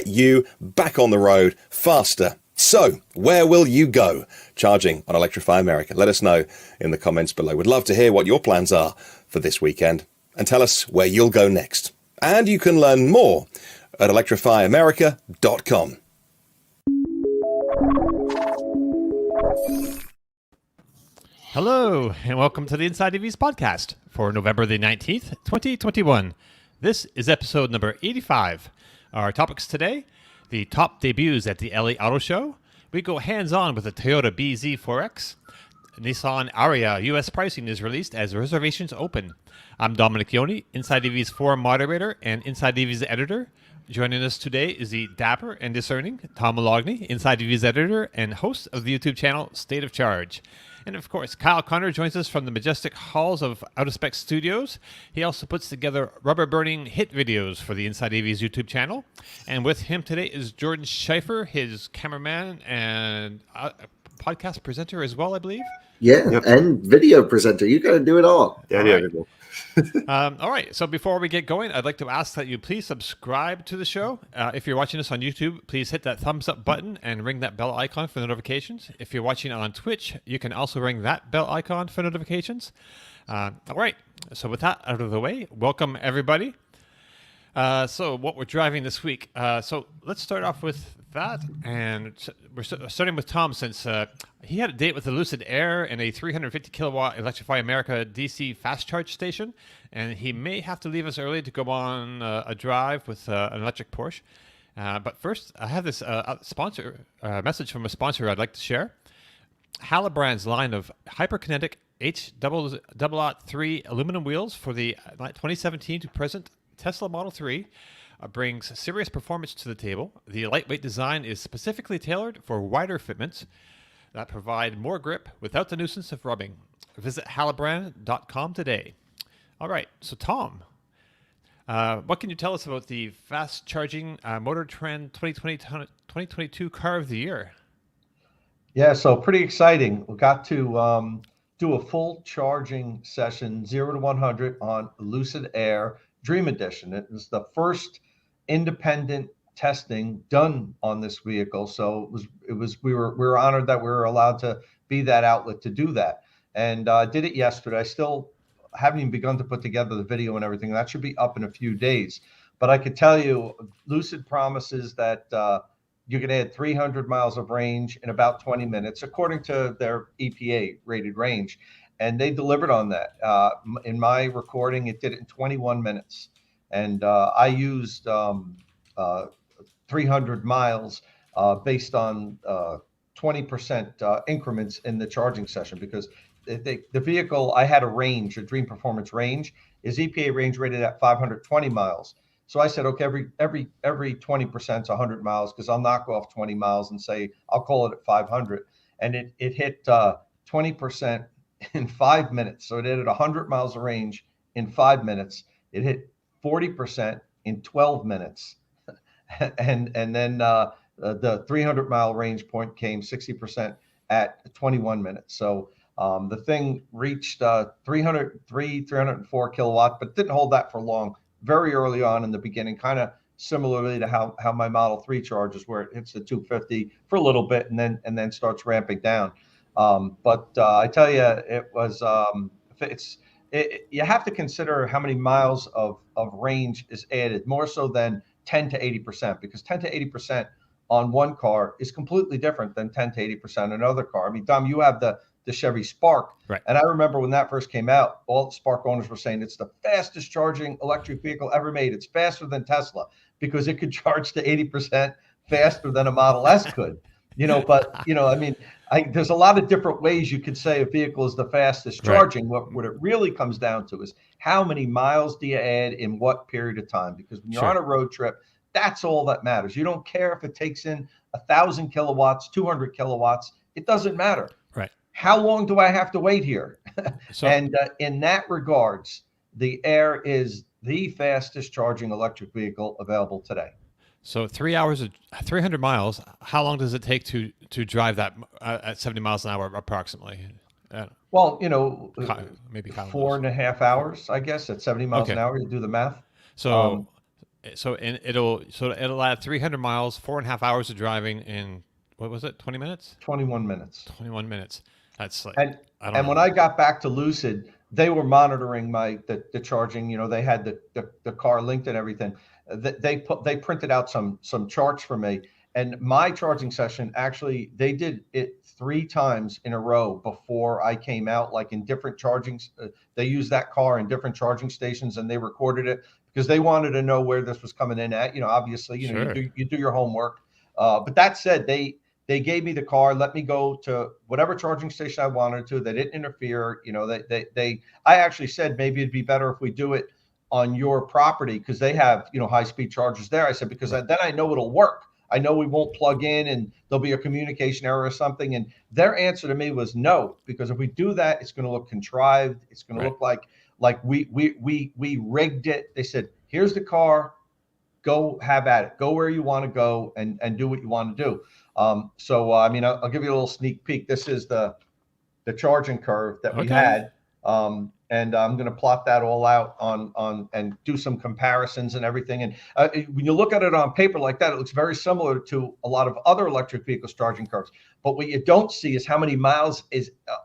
You back on the road faster. So, where will you go charging on Electrify America? Let us know in the comments below. We'd love to hear what your plans are for this weekend and tell us where you'll go next. And you can learn more at electrifyamerica.com. Hello, and welcome to the Inside EVs podcast for November the 19th, 2021. This is episode number 85. Our topics today, the top debuts at the LA Auto Show. We go hands-on with the Toyota bZ4X. Nissan Ariya U.S. pricing is released as reservations open. I'm Dominic Yoni, Inside EVs forum moderator and Inside EVs editor. Joining us today is the dapper and discerning Tom Malogny, Inside EVs editor and host of the YouTube channel State of Charge. And of course, Kyle Connor joins us from the majestic halls of Out of Spec Studios. He also puts together rubber-burning hit videos for the Inside EVs YouTube channel. And with him today is Jordan Schaefer, his cameraman and podcast presenter as well, I believe. Yeah, yep. And video presenter. You got to do it all. Yeah, yeah. All right. So before we get going, I'd like to ask that you please subscribe to the show. If you're watching us on YouTube, please hit that thumbs up button and ring that bell icon for notifications. If you're watching on Twitch, you can also ring that bell icon for notifications. All right. So with that out of the way, welcome everybody. So what we're driving this week. So let's start off with that, and we're starting with Tom since he had a date with the Lucid Air and a 350 kilowatt Electrify America DC fast charge station, and he may have to leave us early to go on a drive with an electric Porsche. But first, I have this sponsor message from a sponsor I'd like to share. Hallebrand's line of hyperkinetic H3 aluminum wheels for the 2017 to present Tesla Model 3 brings serious performance to the table. The lightweight design is specifically tailored for wider fitments that provide more grip without the nuisance of rubbing. Visit hallebrand.com today. All right, so Tom, what can you tell us about the fast charging Motor Trend 2022 Car of the Year? Yeah, so pretty exciting. We got to do a full charging session, 0 to 100 on Lucid Air Dream Edition. It was the first independent testing done on this vehicle, so we were honored that we were allowed to be that outlet to do that. And did it yesterday. I still haven't even begun to put together the video and everything. That should be up in a few days. But I could tell you, Lucid promises that you can add 300 miles of range in about 20 minutes, according to their EPA rated range. And they delivered on that. In my recording, it did it in 21 minutes. And I used 300 miles based on 20% increments in the charging session, because the vehicle, I had a range, a Dream Performance range, is EPA range rated at 520 miles. So I said, okay, every 20% is 100 miles, because I'll knock off 20 miles and say, I'll call it at 500. And it hit 20% in 5 minutes. So it added 100 miles of range in 5 minutes. It hit 40% in 12 minutes. and then the 300 mile range point came 60% at 21 minutes. So the thing reached 304 kilowatt, but didn't hold that for long. Very early on in the beginning, kind of similarly to how my Model 3 charges, where it hits the 250 for a little bit and then starts ramping down. But I tell you, it was you have to consider how many miles of range is added, more so than 10 to 80%, because 10 to 80% on one car is completely different than 10 to 80% on another car. I mean, Dom, you have the Chevy Spark. Right. And I remember when that first came out, all the Spark owners were saying it's the fastest charging electric vehicle ever made. It's faster than Tesla because it could charge to 80% faster than a Model S could. But I mean, there's a lot of different ways you could say a vehicle is the fastest charging. Right. What it really comes down to is how many miles do you add in what period of time? Because when you're on a road trip, that's all that matters. You don't care if it takes in 1,000 kilowatts, 200 kilowatts. It doesn't matter. Right. How long do I have to wait here? And in that regards, the Air is the fastest charging electric vehicle available today. So 3 hours, 300 miles. How long does it take to drive that at 70 miles an hour approximately? Well, maybe 4.5 hours, I guess, at 70 miles an hour. You do the math. So and it'll add 300 miles, 4.5 hours of driving in, what was it, 20 minutes? 21 minutes. 21 minutes. That's like, And I don't know. when I got back to Lucid, they were monitoring the charging. They had the car linked and everything. They printed out some charts for me, and my charging session, actually they did it 3 times in a row before I came out, like in different chargings. They used that car in different charging stations, and they recorded it because they wanted to know where this was coming in at. Obviously, Sure. you do your homework. But that said, they gave me the car, let me go to whatever charging station I wanted to. They didn't interfere. I actually said maybe it'd be better if we do it on your property because they have, high-speed chargers there. I said, because then I know it'll work. I know we won't plug in and there'll be a communication error or something. And their answer to me was no, because if we do that, it's going to look contrived. It's going to look like we rigged it. They said, here's the car, go have at it, go where you want to go and do what you want to do. So I'll give you a little sneak peek. This is the charging curve that we had. And I'm going to plot that all out on and do some comparisons and everything. And when you look at it on paper like that, it looks very similar to a lot of other electric vehicles charging curves. But what you don't see is how many miles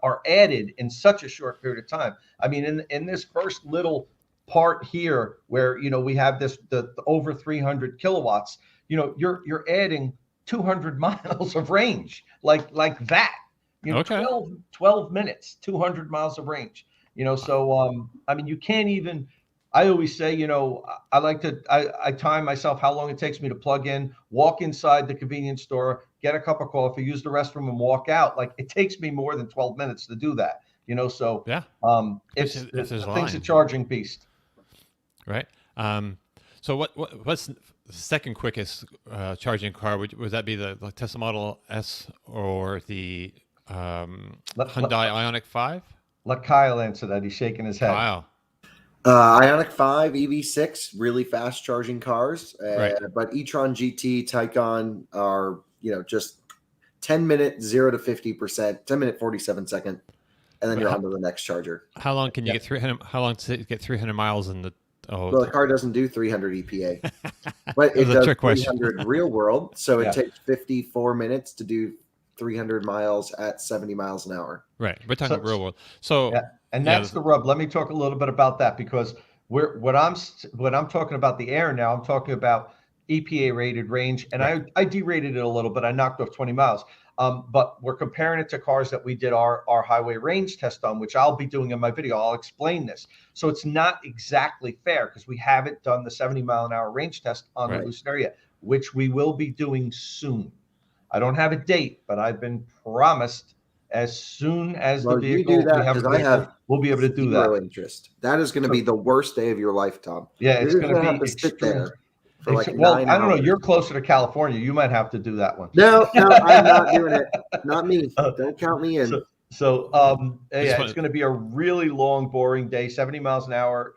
are added in such a short period of time. I mean, in this first little part here where, we have the over 300 kilowatts, you're adding 200 miles of range like that, 12 minutes, 200 miles of range. So you can't even, I always say, I time myself how long it takes me to plug in, walk inside the convenience store, get a cup of coffee, use the restroom and walk out. Like it takes me more than 12 minutes to do that, so yeah, it's a charging beast. Right. So what's the second quickest charging car? Would that be the Tesla Model S or the Hyundai Ioniq 5? Let Kyle answer that. He's shaking his head. Kyle. Ioniq 5, EV6, really fast charging cars. Right. But e-tron GT, Taycan are, just 10-minute 0 to 50%, 10-minute 47-second, and then you're on to the next charger. How long can you get 300? How long does it get 300 miles in the? Well, the car doesn't do 300 EPA, but it does 300 real world. So it takes 54 minutes to do 300 miles at 70 miles an hour. Right. We're talking about real world. So, and that's the rub. Let me talk a little bit about that because what I'm talking about the Air now, I'm talking about EPA rated range, and I derated it a little bit. I knocked off 20 miles. But we're comparing it to cars that we did our highway range test on, which I'll be doing in my video. I'll explain this. So it's not exactly fair because we haven't done the 70 mile an hour range test on the Lucid Air, which we will be doing soon. I don't have a date, but I've been promised as soon as the vehicle we'll be able to do that. Interest. That is going to be the worst day of your life, Tom. Yeah, it's going to be sit there. For like well, 9 I don't know. hours. You're closer to California. You might have to do that one. No, I'm not doing it. Not me. Don't count me in. So it's going to be a really long, boring day, 70 miles an hour,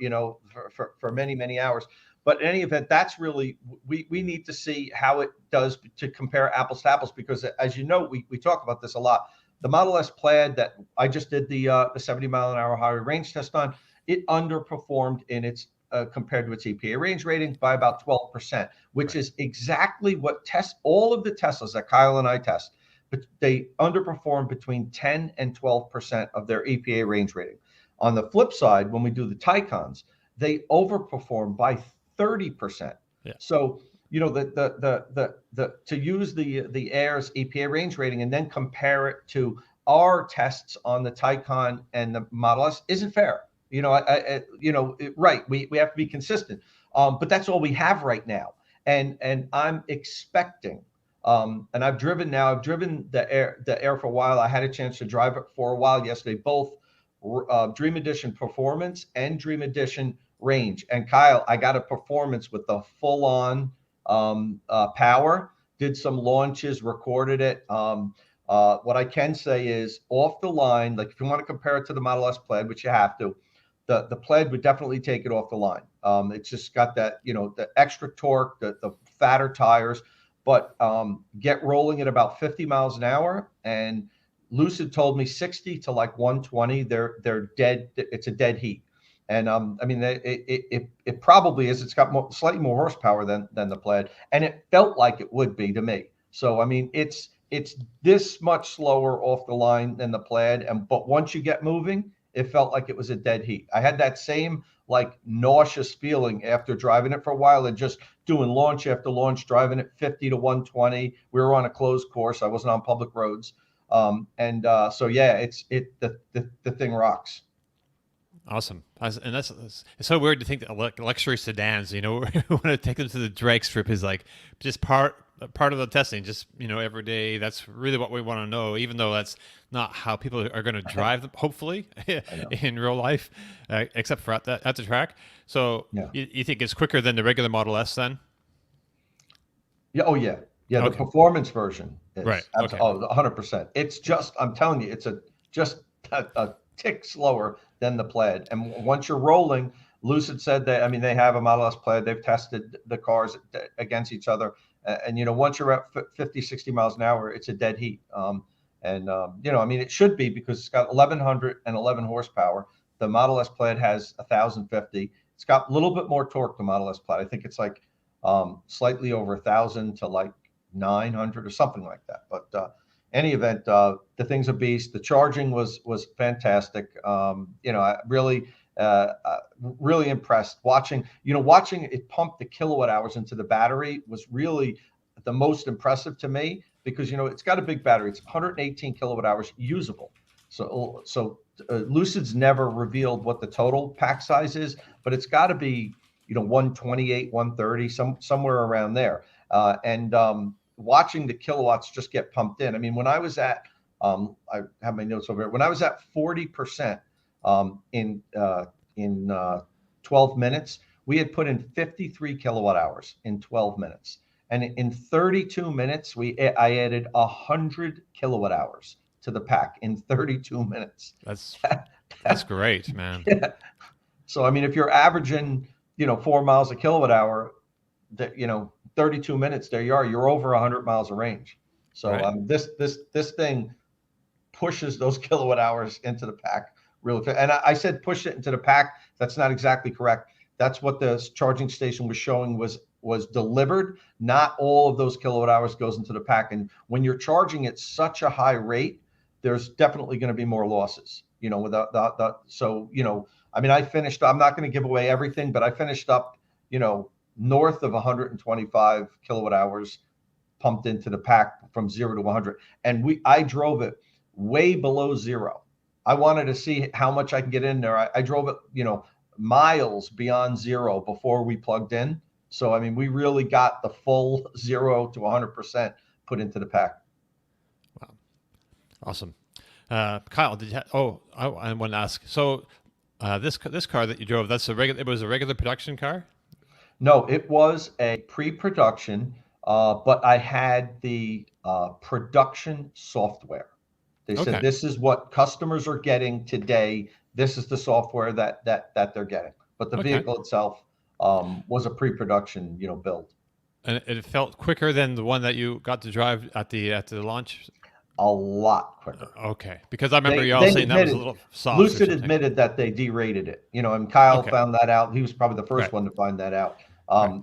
for many, many hours. But in any event, that's really, we need to see how it does to compare apples to apples, because as you know, we talk about this a lot. The Model S Plaid that I just did the 70 mile an hour highway range test on, it underperformed in its compared to its EPA range rating by about 12%, which is exactly what all of the Teslas that Kyle and I test, but they underperform between 10 and 12% of their EPA range rating. On the flip side, when we do the Taycans, they overperform by 30%. Yeah. So, to use the Air's EPA range rating and then compare it to our tests on the Taycan and the Model S isn't fair. We have to be consistent. But that's all we have right now. And I'm expecting, and I've driven the Air for a while. I had a chance to drive it for a while yesterday, both Dream Edition Performance and Dream Edition Range. And Kyle, I got a performance with the full on power, did some launches, recorded it. What I can say is off the line, like if you want to compare it to the Model S Plaid, which you have to, the Plaid would definitely take it off the line. It's just got that, the extra torque, the fatter tires, but get rolling at about 50 miles an hour. And Lucid told me 60 to like 120, they're dead. It's a dead heat. And I mean, it probably is. It's got slightly more horsepower than the Plaid, and it felt like it would be to me. So I mean, it's this much slower off the line than the Plaid, but once you get moving, it felt like it was a dead heat. I had that same like nauseous feeling after driving it for a while and just doing launch after launch, driving at 50 to 120. We were on a closed course. I wasn't on public roads. So yeah, the thing rocks. Awesome. And that's it's so weird to think that luxury sedans, we want to take them to the drag strip is like just part of the testing, just, every day. That's really what we want to know, even though that's not how people are going to drive them, hopefully, in real life, except for at the track. So yeah. You think it's quicker than the regular Model S then? Yeah. Oh, yeah. Yeah. Okay. The performance version is right. Okay. 100%. It's just, I'm telling you, it's just a tick slower than the Plaid. And once you're rolling, Lucid said that, I mean, they have a Model S Plaid. They've tested the cars against each other. And, once you're at 50, 60 miles an hour, it's a dead heat. I mean, it should be because it's got 1,111 horsepower. The Model S Plaid has 1,050. It's got a little bit more torque, the Model S Plaid. I think it's like slightly over 1,000 to like 900 or something like that. But any event, the thing's a beast. The charging was fantastic. I really impressed watching it pump the kilowatt hours into the battery was really the most impressive to me because, it's got a big battery. It's 118 kilowatt hours usable. So Lucid's never revealed what the total pack size is, but it's got to be, 128, 130, somewhere around there. Watching the kilowatts just get pumped in. I mean, when I was at, I have my notes over here. When I was at 40% in 12 minutes, we had put in 53 kilowatt hours in 12 minutes. And in 32 minutes, I added 100 kilowatt hours to the pack in 32 minutes. That's great, man. Yeah. So, I mean, if you're averaging, 4 miles a kilowatt hour, 32 minutes, there you are, you're over 100 miles of range. So right. This thing pushes those kilowatt hours into the pack really fast. And I said push it into the pack. That's not exactly correct. That's what the charging station was showing was delivered. Not all of those kilowatt hours goes into the pack. And when you're charging at such a high rate, there's definitely going to be more losses, without that. So, I mean, I finished, I'm not going to give away everything, but I finished up, north of 125 kilowatt hours pumped into the pack from 0 to 100. And I drove it way below 0. I wanted to see how much I can get in there. I drove it, miles beyond 0 before we plugged in. So, I mean, we really got the full 0 to 100% put into the pack. Wow. Awesome. Kyle, did you I want to ask. So this car that you drove, it was a regular production car? No, it was a pre-production, but I had the production software. They said, this is what customers are getting today. This is the software that they're getting. But the vehicle itself was a pre-production, build. And it felt quicker than the one that you got to drive at the launch? A lot quicker. Okay. Because I remember y'all saying that was a little soft. Lucid admitted that they derated it, and Kyle found that out. He was probably the first one to find that out.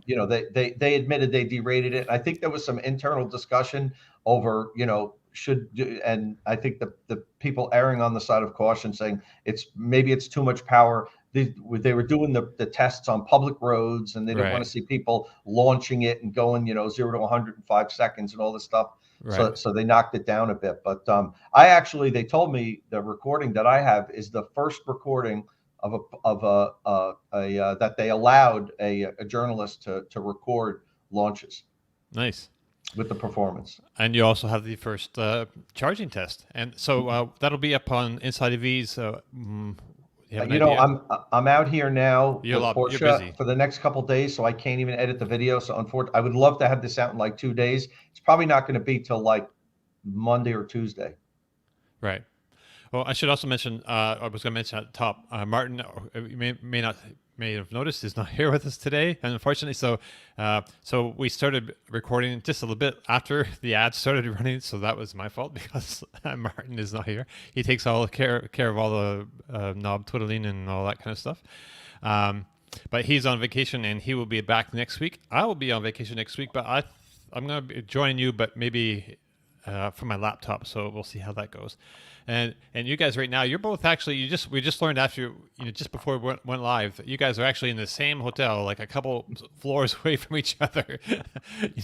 They admitted they derated it. I think there was some internal discussion over, and I think the people erring on the side of caution saying maybe it's too much power. They were doing the tests on public roads and they didn't want to see people launching it and going, 0 to 100 in 5 seconds and all this stuff. Right. So they knocked it down a bit. But they told me the recording that I have is the first recording of that they allowed a journalist to record launches. Nice. With the performance. And you also have the first charging test. And so that'll be up on Inside EVs. I'm out here now with you're Porsche for the next couple of days, so I can't even edit the video. So unfortunately, I would love to have this out in like 2 days. It's probably not going to be till like Monday or Tuesday. Right. Well, I should also mention, I was going to mention at the top, Martin, you may not may have noticed, is not here with us today, unfortunately. So we started recording just a little bit after the ad started running. So that was my fault because Martin is not here. He takes all care of all the knob twiddling and all that kind of stuff. But he's on vacation and he will be back next week. I will be on vacation next week, but I'm going to join you, but maybe from my laptop. So we'll see how that goes. And you guys right now, you're both actually, we just learned after, just before we went live, that you guys are actually in the same hotel, like a couple floors away from each other. You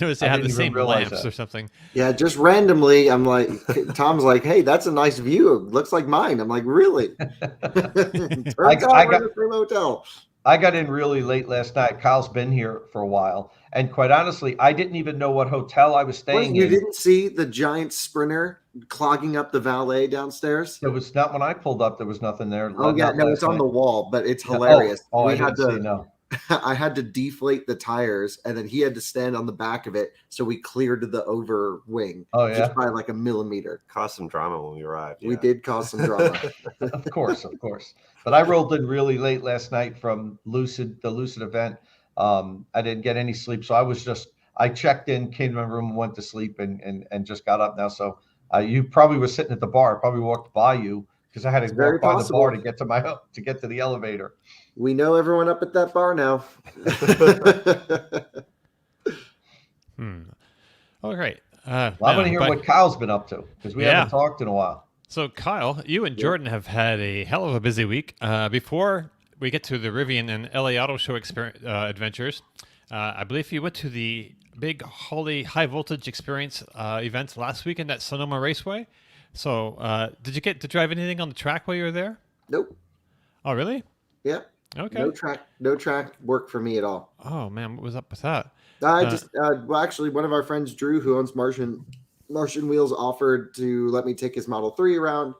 notice they have the same lamps or something. Yeah, just randomly, I'm like, Tom's like, hey, that's a nice view. It looks like mine. I'm like, really? Turns out we're in the same hotel. I got in really late last night. Kyle's been here for a while. And quite honestly, I didn't even know what hotel I was staying in. You didn't see the giant Sprinter clogging up the valet downstairs? It was not when I pulled up. There was nothing there. Oh, yeah. No, it's on the wall, but it's hilarious. I had to deflate the tires, and then he had to stand on the back of it. So we cleared the over wing just by like a millimeter. Caused some drama when we arrived. We did cause some drama. Of course. But I rolled in really late last night from the Lucid event. I didn't get any sleep. So I checked in, came to my room, went to sleep and just got up now. So you probably were sitting at the bar. I probably walked by you because I had to walk by the bar to get to the elevator. We know everyone up at that bar now. Oh, great. I want to hear what Kyle's been up to because we haven't talked in a while. So, Kyle, you and Jordan have had a hell of a busy week. Before we get to the Rivian and LA Auto Show adventures, I believe you went to the big Holley High Voltage experience event last weekend at Sonoma Raceway. So, did you get to drive anything on the track while you were there? Nope. Oh, really? Yeah. Okay. No track work for me at all. Oh man, what was up with that? Actually, one of our friends, Drew, who owns Martian Wheels, offered to let me take his Model 3 around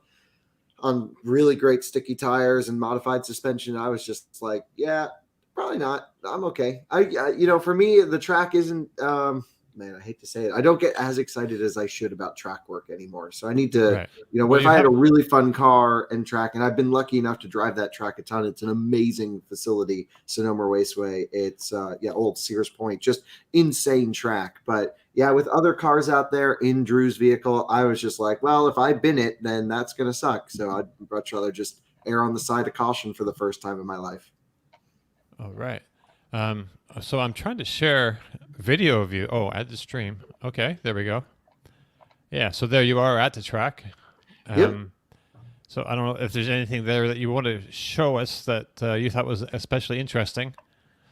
on really great sticky tires and modified suspension. I was just like, yeah, probably not. I'm okay. For me, the track isn't. Man, I hate to say it. I don't get as excited as I should about track work anymore. So I need to, if I had a really fun car and track, and I've been lucky enough to drive that track a ton. It's an amazing facility, Sonoma Raceway. It's old Sears Point, just insane track. But yeah, with other cars out there in Drew's vehicle, I was just like, well, if I bin it, then that's going to suck. So I'd much rather just err on the side of caution for the first time in my life. All right. So I'm trying to share video of you. Oh, add the stream. Okay, there we go. Yeah, so there you are at the track. Yep. So I don't know if there's anything there that you want to show us that you thought was especially interesting.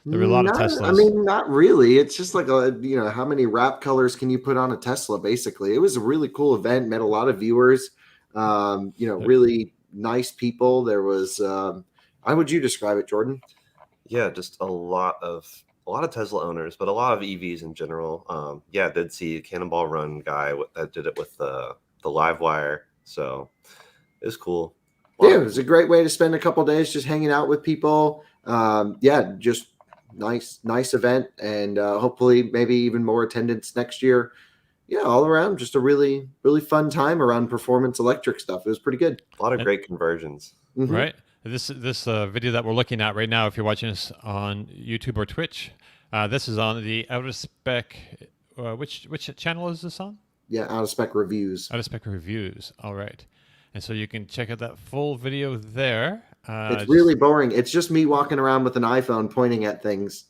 There were a lot of Teslas. I mean, not really. It's just like how many wrap colors can you put on a Tesla? Basically, it was a really cool event. Met a lot of viewers. Really nice people. There was. How would you describe it, Jordan? Yeah, just a lot of Tesla owners, but a lot of EVs in general. I did see a Cannonball Run guy that did it with the live wire, so it was cool. It was a great way to spend a couple of days just hanging out with people. Just nice event, and hopefully maybe even more attendance next year. Yeah, all around, just a really, really fun time around performance electric stuff. It was pretty good. A lot of great conversions. Mm-hmm. Right. This video that we're looking at right now, if you're watching us on YouTube or Twitch, this is on the Out of Spec. Which channel is this on? Yeah, Out of Spec Reviews. Out of Spec Reviews. All right. And so you can check out that full video there. It's really boring. It's just me walking around with an iPhone pointing at things,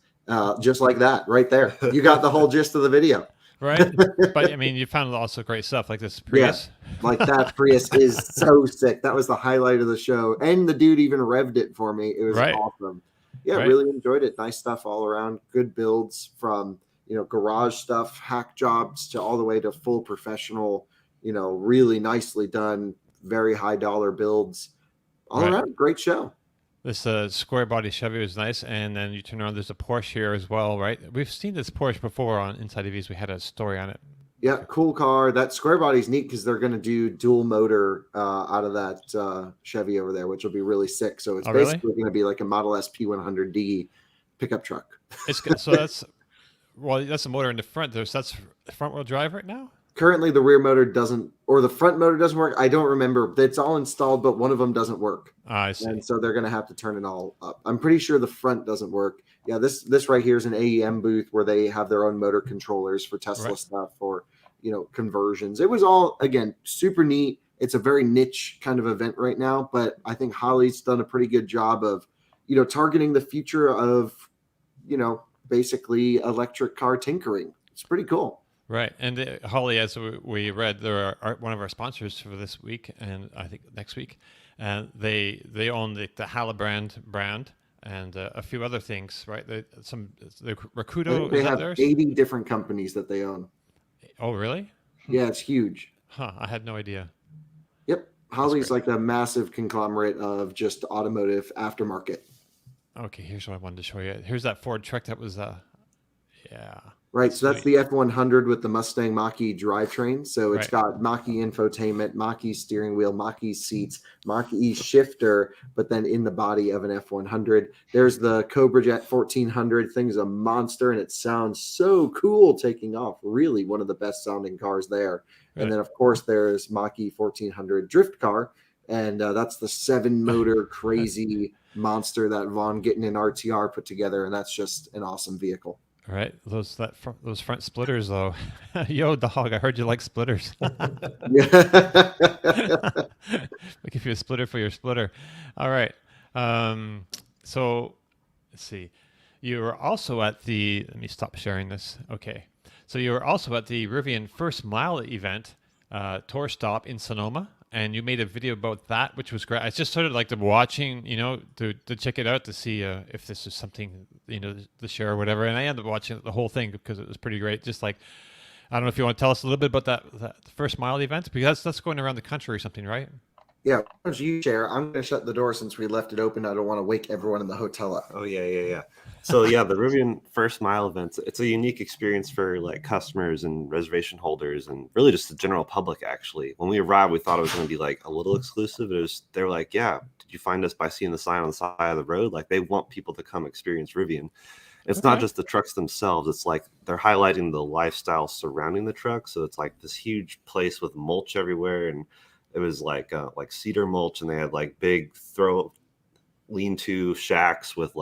just like that right there. You got the whole gist of the video. Right. But I mean, you found also great stuff like this Prius. Yeah, like that Prius is so sick. That was the highlight of the show. And the dude even revved it for me. It was awesome. Yeah, really enjoyed it. Nice stuff all around. Good builds from, garage stuff, hack jobs to all the way to full professional, really nicely done, very high dollar builds. All around, great show. This square body Chevy was nice, and then you turn around, there's a Porsche here as well, right? We've seen this Porsche before on Inside EVs. We had a story on it. Yeah, cool car. That square body's neat because they're going to do dual motor out of that Chevy over there, which will be really sick. So it's basically going to be like a Model S P100D pickup truck. It's good. So that's a motor in the front there. So that's front wheel drive right now? currently the rear motor doesn't, or the front motor doesn't work. I don't remember. It's all installed, but one of them doesn't work. I see. And so they're going to have to turn it all up. I'm pretty sure the front doesn't work. Yeah, this right here is an AEM booth where they have their own motor controllers for Tesla stuff, for, conversions. It was all, again, super neat. It's a very niche kind of event right now, but I think Holley's done a pretty good job of, targeting the future of, basically electric car tinkering. It's pretty cool. Right. And Holley, as we read, they're one of our sponsors for this week, and I think next week. And they own the Halabrand brand and a few other things, right? The Rakudo. They have 80 different companies that they own. Oh, really? Yeah, it's huge. Huh. I had no idea. Yep. Holley's like a massive conglomerate of just automotive aftermarket. Okay, here's what I wanted to show you. Here's that Ford truck that was, yeah. Right, so that's the F100 with the Mustang Mach-E drivetrain. So it's got Mach-E infotainment, Mach-E steering wheel, Mach-E seats, Mach-E shifter, but then in the body of an F100. There's the Cobra Jet 1400. Thing's a monster, and it sounds so cool taking off. Really one of the best sounding cars there. Right. And then, of course, there's Mach-E 1400 drift car, and that's the 7-motor crazy monster that Von Gittin and RTR put together, and that's just an awesome vehicle. All right, those front splitters though. Yo, dog, I heard you like splitters. We'll give you a splitter for your splitter. All right. So let's see. You were also at the. Let me stop sharing this. Okay. So you were also at the Rivian First Mile event, tour stop in Sonoma. And you made a video about that, which was great. I just started watching, to check it out to see if this is something, to share or whatever. And I ended up watching the whole thing because it was pretty great. Just I don't know if you want to tell us a little bit about that First Mile event, because that's going around the country or something, right? Yeah. Why don't you share? I'm going to shut the door since we left it open. I don't want to wake everyone in the hotel up. Oh, yeah. So, yeah, the Rivian First Mile events, it's a unique experience for customers and reservation holders and really just the general public, actually. When we arrived, we thought it was going to be a little exclusive. They were like, yeah, did you find us by seeing the sign on the side of the road? They want people to come experience Rivian. It's not just the trucks themselves. It's they're highlighting the lifestyle surrounding the truck. So it's this huge place with mulch everywhere. And it was like cedar mulch, and they had big lean-to shacks with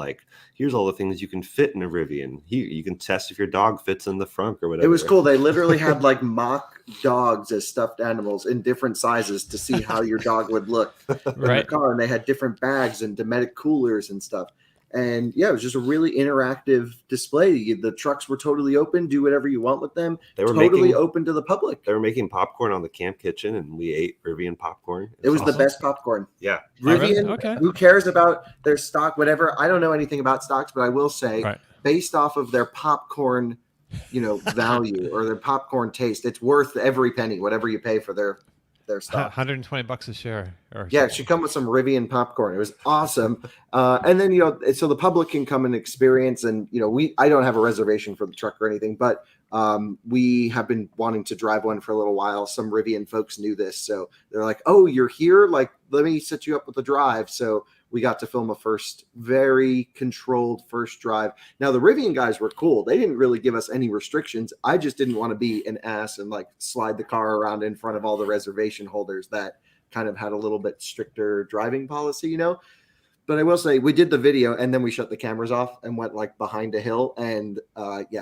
here's all the things you can fit in a Rivian. You can test if your dog fits in the front or whatever. It was cool. They literally had mock dogs as stuffed animals in different sizes to see how your dog would look in the car, and they had different bags and Dometic coolers and stuff. And yeah, it was just a really interactive display. The trucks were totally open. Do whatever you want with them. They were totally open to the public. They were making popcorn on the camp kitchen, and we ate Rivian popcorn. It was awesome. The best popcorn. Yeah. Rivian, who cares about their stock, whatever. I don't know anything about stocks, but I will say, based off of their popcorn, value or their popcorn taste, it's worth every penny, whatever you pay for their stock. $120 a share. It should come with some Rivian popcorn. It was awesome. And then, so the public can come and experience, and, I don't have a reservation for the truck or anything, but we have been wanting to drive one for a little while. Some Rivian folks knew this. So they're like, oh, you're here? Let me set you up with a drive. So we got to film a very controlled first drive. Now, the Rivian guys were cool. They didn't really give us any restrictions. I just didn't want to be an ass and slide the car around in front of all the reservation holders that kind of had a little bit stricter driving policy, But I will say we did the video, and then we shut the cameras off and went behind a hill and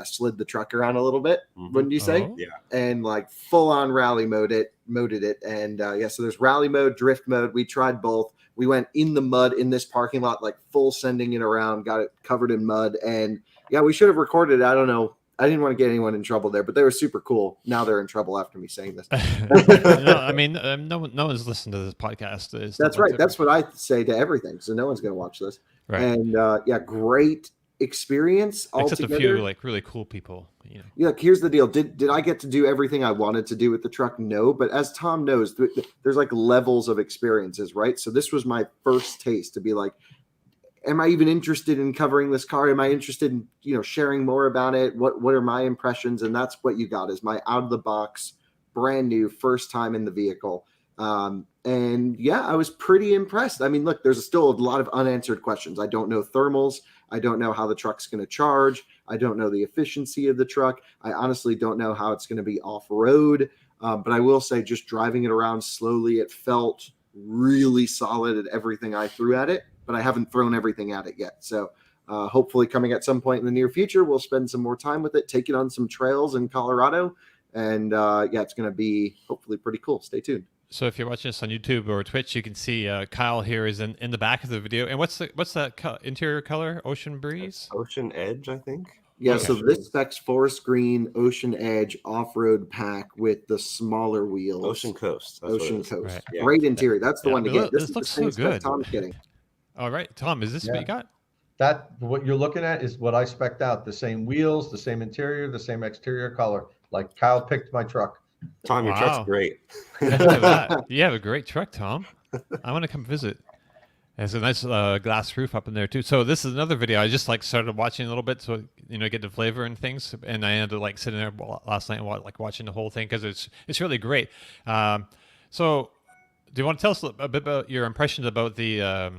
slid the truck around a little bit. Mm-hmm. Wouldn't you say? Yeah. And full on rally moded it. And so there's rally mode, drift mode. We tried both. We went in the mud in this parking lot, full sending it around, got it covered in mud. And we should have recorded it. I don't know. I didn't want to get anyone in trouble there, but they were super cool. Now they're in trouble after me saying this. No, I mean, no one's listened to this podcast. That's right. That's what I say to everything. So no one's going to watch this. Right. And great experience altogether. Except a few really cool people. Here's the deal. Did I get to do everything I wanted to do with the truck? No, but as Tom knows, there's levels of experiences, right? So this was my first taste to be am I even interested in covering this car? Am I interested in, sharing more about it? What are my impressions? And that's what you got is my out of the box, brand new, first time in the vehicle. And I was pretty impressed. I mean, look, there's still a lot of unanswered questions. I don't know thermals. I don't know how the truck's going to charge. I don't know the efficiency of the truck. I honestly don't know how it's going to be off-road. But I will say, just driving it around slowly, it felt really solid at everything I threw at it, but I haven't thrown everything at it yet. So hopefully coming at some point in the near future, we'll spend some more time with it, take it on some trails in Colorado. And it's going to be hopefully pretty cool. Stay tuned. So if you're watching this on YouTube or Twitch, you can see Kyle here is in the back of the video. And what's that interior color? Ocean Breeze? Ocean Edge, I think. Yeah, so this specs forest green Ocean Edge off-road pack with the smaller wheels. Ocean Coast. Ocean Coast. Right. Yeah. Great interior. That's the one to get. This looks so good. Tom's getting. All right, Tom, is this what you got? What you're looking at is what I spec'd out. The same wheels, the same interior, the same exterior color. Like Kyle picked my truck. Tom, your truck's great. Look at that. You have a great truck, Tom. I want to come visit. There's a nice glass roof up in there too. So this is another video I just started watching a little bit, so get the flavor and things. And I ended up sitting there last night and watching the whole thing because it's really great. So do you want to tell us a bit about your impressions about the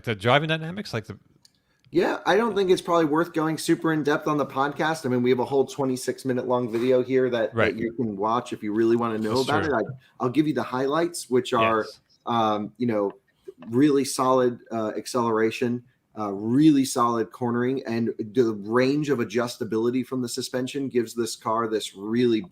the driving dynamics, Yeah, I don't think it's probably worth going super in depth on the podcast. I mean, we have a whole 26-minute long video here that you can watch if you really want to know about it. I'll give you the highlights, which are, really solid acceleration, really solid cornering, and the range of adjustability from the suspension gives this car this really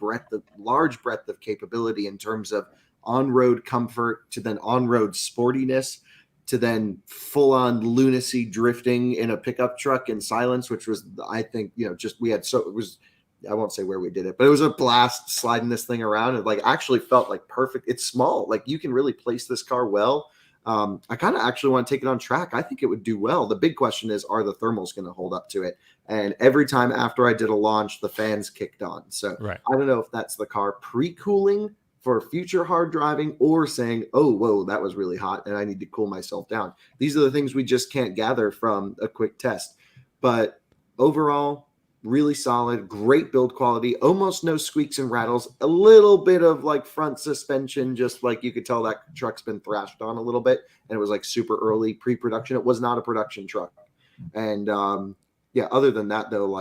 large breadth of capability in terms of on-road comfort to then on-road sportiness, to then full-on lunacy drifting in a pickup truck in silence, which was, I think, I won't say where we did it, but it was a blast sliding this thing around. It actually felt perfect. It's small. You can really place this car well. I kind of actually want to take it on track. I think it would do well. The big question is, are the thermals going to hold up to it? And every time after I did a launch, the fans kicked on. So I don't know if that's the car pre-cooling for future hard driving or saying, oh, whoa, that was really hot and I need to cool myself down. These are the things we just can't gather from a quick test. But overall, really solid, great build quality, almost no squeaks and rattles, a little bit of front suspension, just you could tell that truck's been thrashed on a little bit, and it was super early pre-production. It was not a production truck. And other than that though,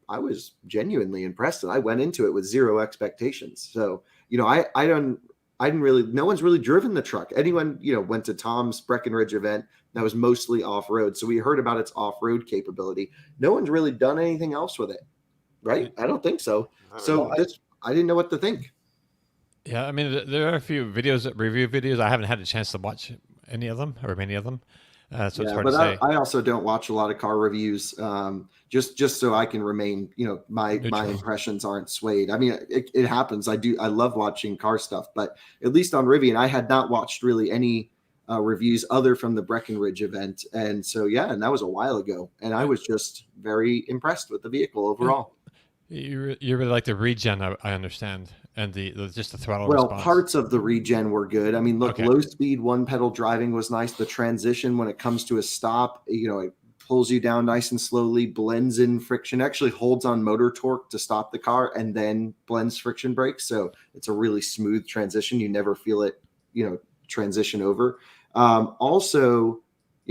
I was genuinely impressed, and I went into it with zero expectations. So, no one's really driven the truck. Anyone, went to Tom's Breckenridge event that was mostly off-road. So we heard about its off-road capability. No one's really done anything else with it, right? I don't think so. So I didn't know what to think. Yeah, I mean, there are a few review videos. I haven't had a chance to watch any of them or many of them. So it's hard to say. I also don't watch a lot of car reviews, just so I can remain, my impressions aren't swayed. I mean, it happens. I love watching car stuff, but at least on Rivian, I had not watched really any reviews other from the Breckenridge event. And so, and that was a while ago. And I was just very impressed with the vehicle overall. You really like the regen, I understand, and just the throttle response. Parts of the regen were good. I mean, look, low speed one pedal driving was nice. The transition when it comes to a stop, it pulls you down nice and slowly, blends in friction, actually holds on motor torque to stop the car, and then blends friction brakes. So it's a really smooth transition. You never feel it, transition over.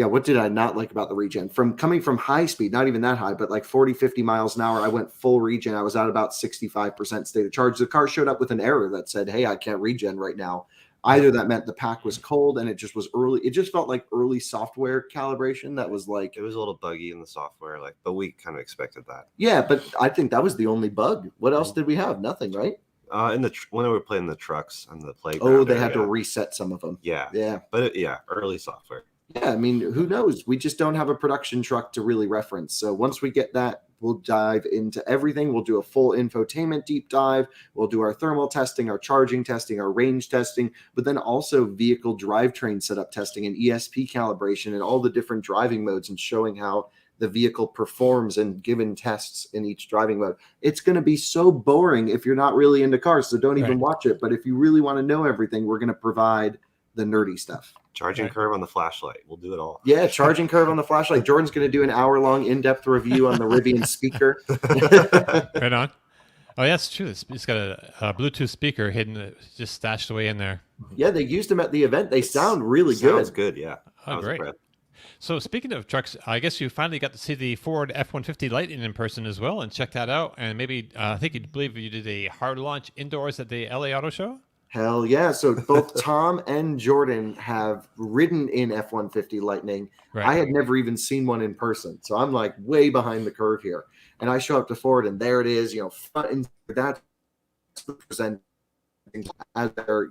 What did I not like about the regen? Coming from high speed, not even that high, but 40, 50 miles an hour, I went full regen. I was at about 65% state of charge. The car showed up with an error that said, hey, I can't regen right now. Either that meant the pack was cold and it just was early. It just felt like early software calibration. That was it was a little buggy in the software, but we kind of expected that. Yeah, but I think that was the only bug. What else did we have? Nothing, right? When they were playing the trucks on the playground. Oh, they had to reset some of them. Yeah. But early software. Yeah, I mean, who knows? We just don't have a production truck to really reference. So once we get that, we'll dive into everything. We'll do a full infotainment deep dive. We'll do our thermal testing, our charging testing, our range testing, but then also vehicle drivetrain setup testing and ESP calibration and all the different driving modes and showing how the vehicle performs in given tests in each driving mode. It's going to be so boring if you're not really into cars, so don't even watch it. But if you really want to know everything, we're going to provide the nerdy stuff. Charging curve on the flashlight. We'll do it all. Yeah, charging curve on the flashlight. Jordan's going to do an hour-long in-depth review on the Rivian speaker. Right on. Oh, yeah, that's true. It's got a Bluetooth speaker hidden, just stashed away in there. Yeah, they used them at the event. They sound really good. Sounds good, yeah. Oh, great. So speaking of trucks, I guess you finally got to see the Ford F-150 Lightning in person as well, and check that out. And maybe I think you believe you did a hard launch indoors at the LA Auto Show. Hell yeah. So both Tom and Jordan have ridden in F-150 Lightning. Right. I had never even seen one in person. So I'm like way behind the curve here. And I show up to Ford and there it is, front and that's presenting as their,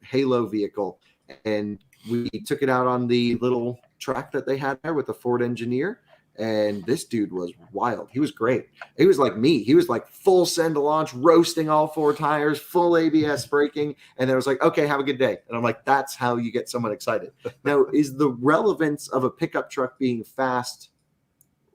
Halo vehicle. And we took it out on the little track that they had there with the Ford engineer. And this dude was wild. He was great. He was like me. He was like full send to launch, roasting all 4 tires, full ABS braking. And then I was like, okay, have a good day. And I'm like, that's how you get someone excited. Now, is the relevance of a pickup truck being fast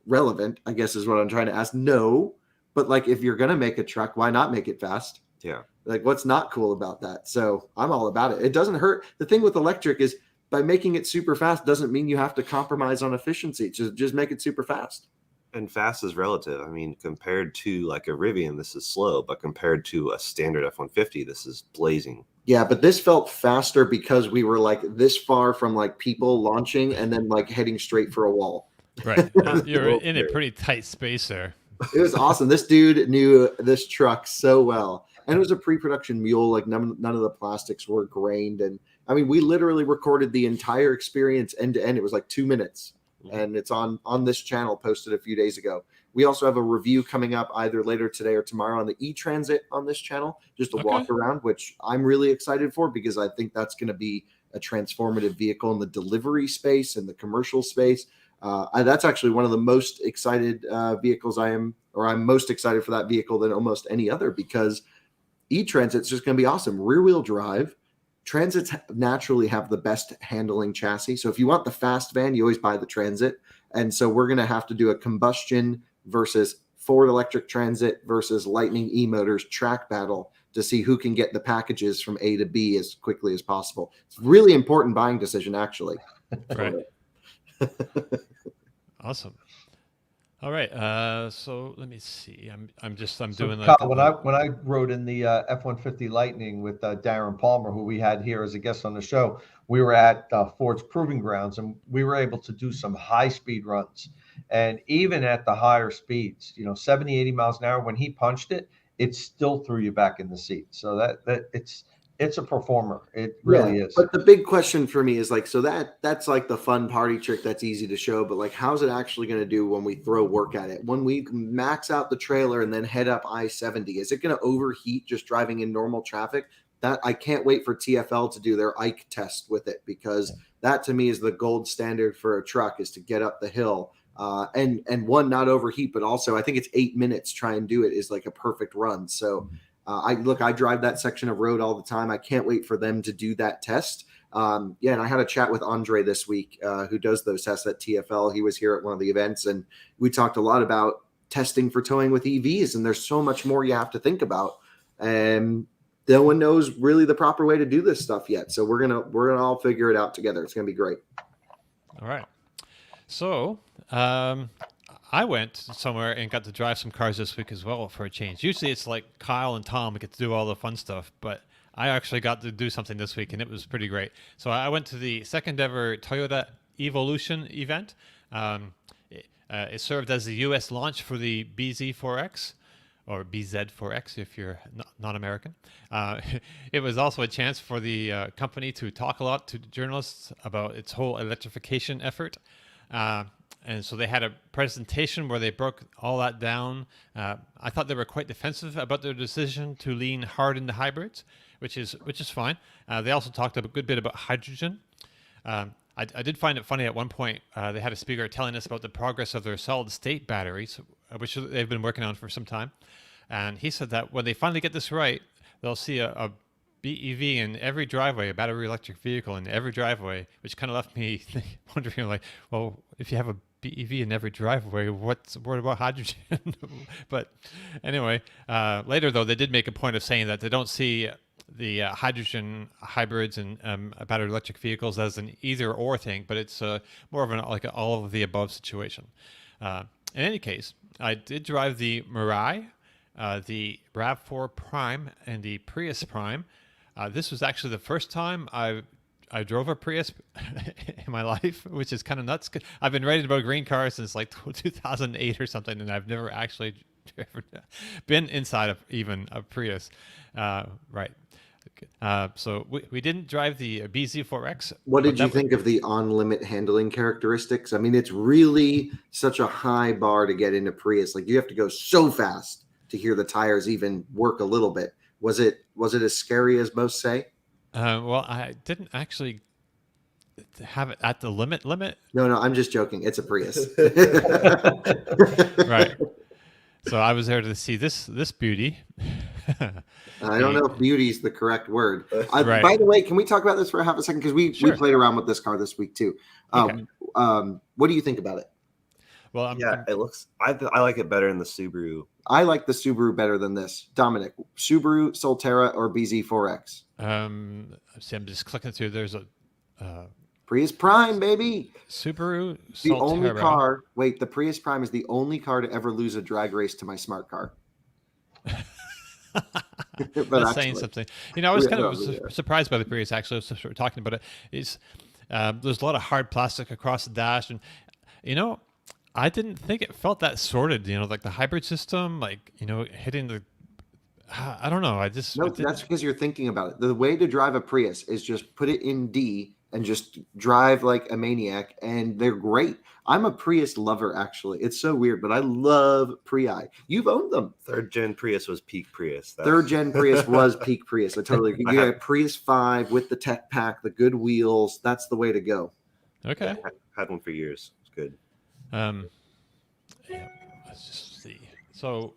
relevant? I guess is what I'm trying to ask. No. But like, if you're going to make a truck, why not make it fast? Yeah. Like, what's not cool about that? So I'm all about it. It doesn't hurt. The thing with electric is, by making it super fast doesn't mean you have to compromise on efficiency. Just make it super fast. And fast is relative. I mean, compared to like a Rivian, this is slow, but compared to a standard F-150, this is blazing. Yeah, but this felt faster because we were like this far from like people launching and then like heading straight for a wall. Right. You're in a pretty tight space there. It was awesome. This dude knew this truck so well. And it was a pre-production mule. Like none of the plastics were grained. And I mean, we literally recorded the entire experience end to end. It was like 2 minutes. And it's on this channel, posted a few days ago. We also have a review coming up either later today or tomorrow on the e-Transit on this channel, just a walk around, which I'm really excited for because I think that's going to be a transformative vehicle in the delivery space and the commercial space. That's actually one of the most excited vehicles I'm most excited for that vehicle than almost any other because e-Transit's just going to be awesome. Rear wheel drive. Transits naturally have the best handling chassis. So if you want the fast van, you always buy the Transit. And so we're going to have to do a combustion versus Ford electric Transit versus Lightning e-motors track battle to see who can get the packages from A to B as quickly as possible. It's a really important buying decision, actually. Right. Awesome. All right. So let me see. I'm doing Kyle, like when I rode in the F-150 Lightning with Darren Palmer, who we had here as a guest on the show, we were at Ford's Proving Grounds, and we were able to do some high-speed runs. And even at the higher speeds, 70, 80 miles an hour, when he punched it, it still threw you back in the seat. So that it's a performer. It really is. But the big question for me is like, so that's like the fun party trick that's easy to show, but like, how's it actually going to do when we throw work at it? When we max out the trailer and then head up I-70, is it going to overheat just driving in normal traffic? That I can't wait for TFL to do their Ike test with it, because that to me is the gold standard for a truck, is to get up the hill. And one, not overheat, but also I think it's 8 minutes try and do it is like a perfect run. So I drive that section of road all the time. I can't wait for them to do that test. And I had a chat with Andre this week, who does those tests at TFL. He was here at one of the events, and we talked a lot about testing for towing with EVs. And there's so much more you have to think about. And no one knows really the proper way to do this stuff yet. So we're gonna all figure it out together. It's gonna be great. All right. So I went somewhere and got to drive some cars this week as well for a change. Usually it's like Kyle and Tom get to do all the fun stuff, but I actually got to do something this week, and it was pretty great. So I went to the second ever Toyota Evolution event. It served as the U.S. launch for the bZ4X, or bZ4X if you're not American. It was also a chance for the company to talk a lot to journalists about its whole electrification effort. And so they had a presentation where they broke all that down. I thought they were quite defensive about their decision to lean hard into hybrids, which is fine. They also talked a good bit about hydrogen. I did find it funny at one point. They had a speaker telling us about the progress of their solid-state batteries, which they've been working on for some time. And he said that when they finally get this right, they'll see a BEV in every driveway, a battery electric vehicle in every driveway, which kind of left me wondering, like, well, if you have a BEV in every driveway, what about hydrogen? But anyway, later though, they did make a point of saying that they don't see the hydrogen hybrids and battery electric vehicles as an either or thing, but it's more of an all of the above situation. In any case, I did drive the Mirai, the RAV4 Prime, and the Prius Prime. This was actually the first time I've I drove a Prius in my life, which is kind of nuts. I've been writing about green cars since like 2008 or something, and I've never actually been inside of even a Prius. Right. So we didn't drive the bZ4X. What did you think of the on-limit handling characteristics? I mean, it's really such a high bar to get into Prius. Like, you have to go so fast to hear the tires even work a little bit. Was it as scary as most say? Well, I didn't actually have it at the limit. No, I'm just joking. It's a Prius. Right. So I was there to see this beauty. I don't know if beauty is the correct word. Right. By the way, can we talk about this for half a second? Because we played around with this car this week too. Okay. What do you think about it? Well, it looks. I like it better than the Subaru. I like the Subaru better than this. Dominic, Subaru, Solterra, or bZ4X? See, I'm just clicking through. There's a Prius Prime, baby. Subaru The Solterra. only car. Wait, the Prius Prime is the only car to ever lose a drag race to my smart car. That's saying something. I was kind of surprised by the Prius. Actually, I was sort of talking about it. There's a lot of hard plastic across the dash, and I didn't think it felt that sorted. Like the hybrid system, like hitting the. I don't know. That's because you're thinking about it. The way to drive a Prius is just put it in D and just drive like a maniac, and they're great. I'm a Prius lover, actually. It's so weird, but I love Prii. You've owned them. Third gen Prius was peak Prius. Third gen Prius was peak Prius. I totally agree. You got Prius 5 with the tech pack, the good wheels. That's the way to go. Okay. I had one for years. It's good. Yeah, let's just see. So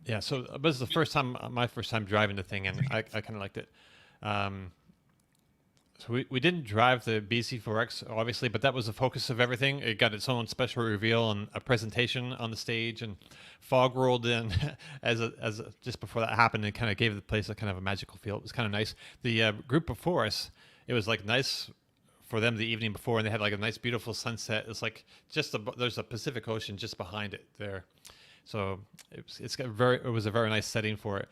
it was my first time driving the thing, and I kind of liked it. So we didn't drive the bZ4X, obviously, but that was the focus of everything. It got its own special reveal and a presentation on the stage, and fog rolled in just before that happened, and kind of gave the place a kind of a magical feel. It was kind of nice. The group before us, it was like nice for them the evening before, and they had like a nice, beautiful sunset. It's like there's a Pacific Ocean just behind it there, so it was a very nice setting for it.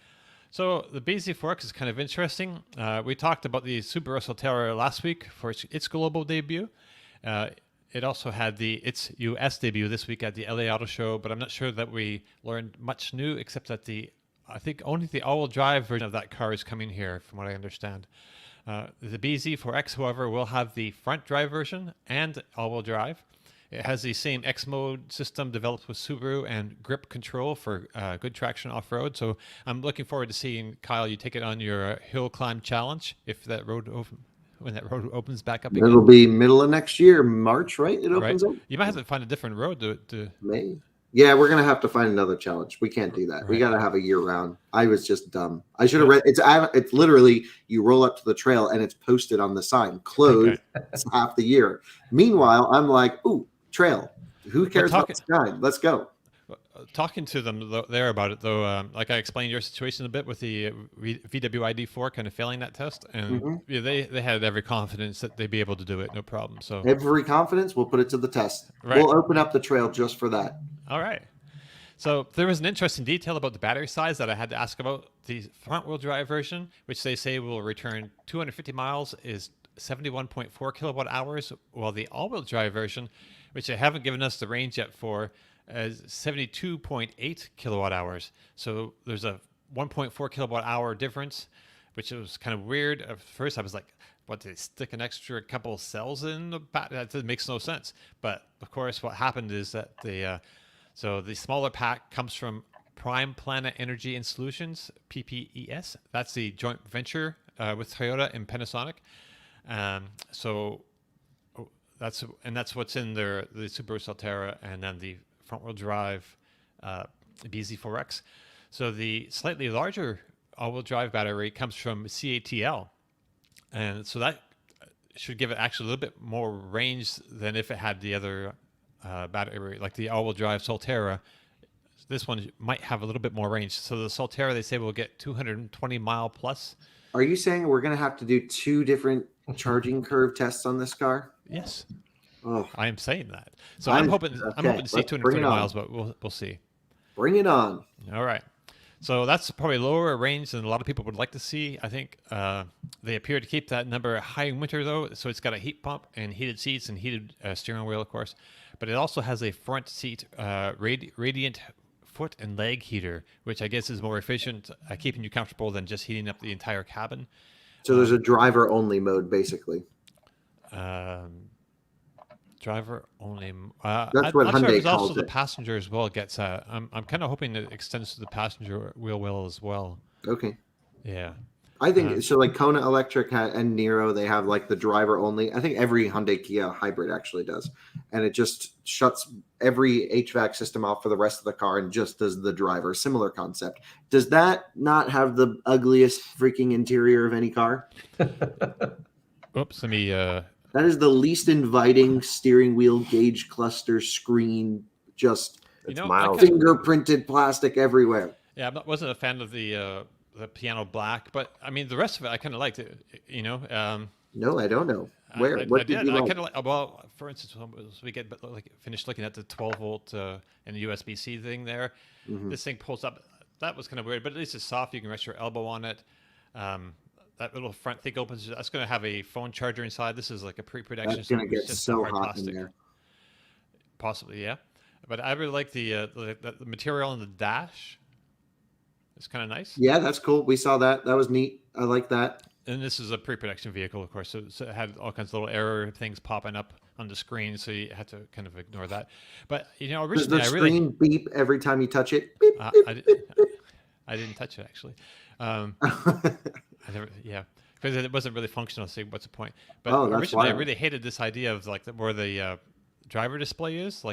So the bZ4X is kind of interesting. We talked about the Subaru Solterra last week for its global debut. It also had its US debut this week at the LA Auto Show, but I'm not sure that we learned much new, except that I think only the all-wheel drive version of that car is coming here, from what I understand. The bZ4X, however, will have the front drive version and all-wheel drive. It has the same X mode system developed with Subaru and grip control for good traction off-road. So I'm looking forward to seeing, Kyle, you take it on your hill climb challenge when that road opens back up again. It'll be middle of next year, March, right? It opens up. You might have to find a different road to May. Yeah, we're gonna have to find another challenge. We can't do that. Right. We got to have a year round. I was just dumb. I should have read. It's literally you roll up to the trail and it's posted on the sign, closed. Okay. It's half the year. Meanwhile, I'm like, ooh, trail. Who cares about the sign? Let's go. Talking to them there about it, though, like I explained your situation a bit with the VW-ID4 kind of failing that test, and they had every confidence that they'd be able to do it, no problem. So every confidence, we'll put it to the test. Right. We'll open up the trail just for that. All right. So there was an interesting detail about the battery size that I had to ask about. The front-wheel drive version, which they say will return 250 miles, is 71.4 kilowatt hours, while the all-wheel drive version, which they haven't given us the range yet for, is 72.8 kilowatt hours. So there's a 1.4 kilowatt hour difference, which was kind of weird. At first, I was like, what, did they stick an extra couple of cells in the back? That makes no sense. But of course, what happened is that the smaller pack comes from Prime Planet Energy and Solutions, PPES. That's the joint venture with Toyota and Panasonic. So that's what's in the Subaru Solterra, and then the front-wheel drive bZ4X. So the slightly larger all-wheel drive battery comes from CATL, and so that should give it actually a little bit more range than if it had the other battery, like the all-wheel drive Solterra. This one might have a little bit more range. So the Solterra, they say, will get 220 mile plus. Are you saying we're going to have to do two different charging curve tests on this car? Yes. Oh, I am saying that. So I'm hoping to see 230 miles, but we'll see. Bring it on. All right. So that's probably lower range than a lot of people would like to see. I think they appear to keep that number high in winter, though. So it's got a heat pump and heated seats and heated steering wheel, of course. But it also has a front seat radiant foot and leg heater, which I guess is more efficient at keeping you comfortable than just heating up the entire cabin. So there's a driver only mode, basically. Driver only. That's what I'm not sure Hyundai if it's also calls the it. passenger as well gets. I'm kind of hoping it extends to the passenger wheel well as well. Okay. Yeah. I think so. Like Kona Electric and Nero, they have like the driver only. I think every Hyundai Kia hybrid actually does, and it just shuts every HVAC system off for the rest of the car and just does the driver. Similar concept. Does that not have the ugliest freaking interior of any car? Oops. Let me. That is the least inviting steering wheel gauge cluster screen. Just It's I mild. kinda- fingerprinted plastic everywhere. Yeah, wasn't a fan of the piano black, but I mean the rest of it I kind of liked it. No, I don't know. Where? What did you I like? kind of like. Well, for instance, as we get finished looking at the 12-volt and the USB-C thing there, Mhm. this thing pulls up. That was kind of weird, but at least it's soft. You can rest your elbow on it. That little front thing opens. That's going to have a phone charger inside. This is like a pre-production. That's gonna it's get just so hard hot plastic. in there. Possibly, yeah. But I really like the material on the dash. It's kind of nice. Yeah, that's cool. We saw that. That was neat. I like that. And this is a pre-production vehicle, of course, so it had all kinds of little error things popping up on the screen, so you had to kind of ignore that. But Does originally the I really screen beep every time you touch it? Beep, I, beep, I, beep, I didn't touch it actually. I never, yeah, because it wasn't really functional. So what's the point? But Oh, that's originally I wild. really hated this idea of like where the driver display is,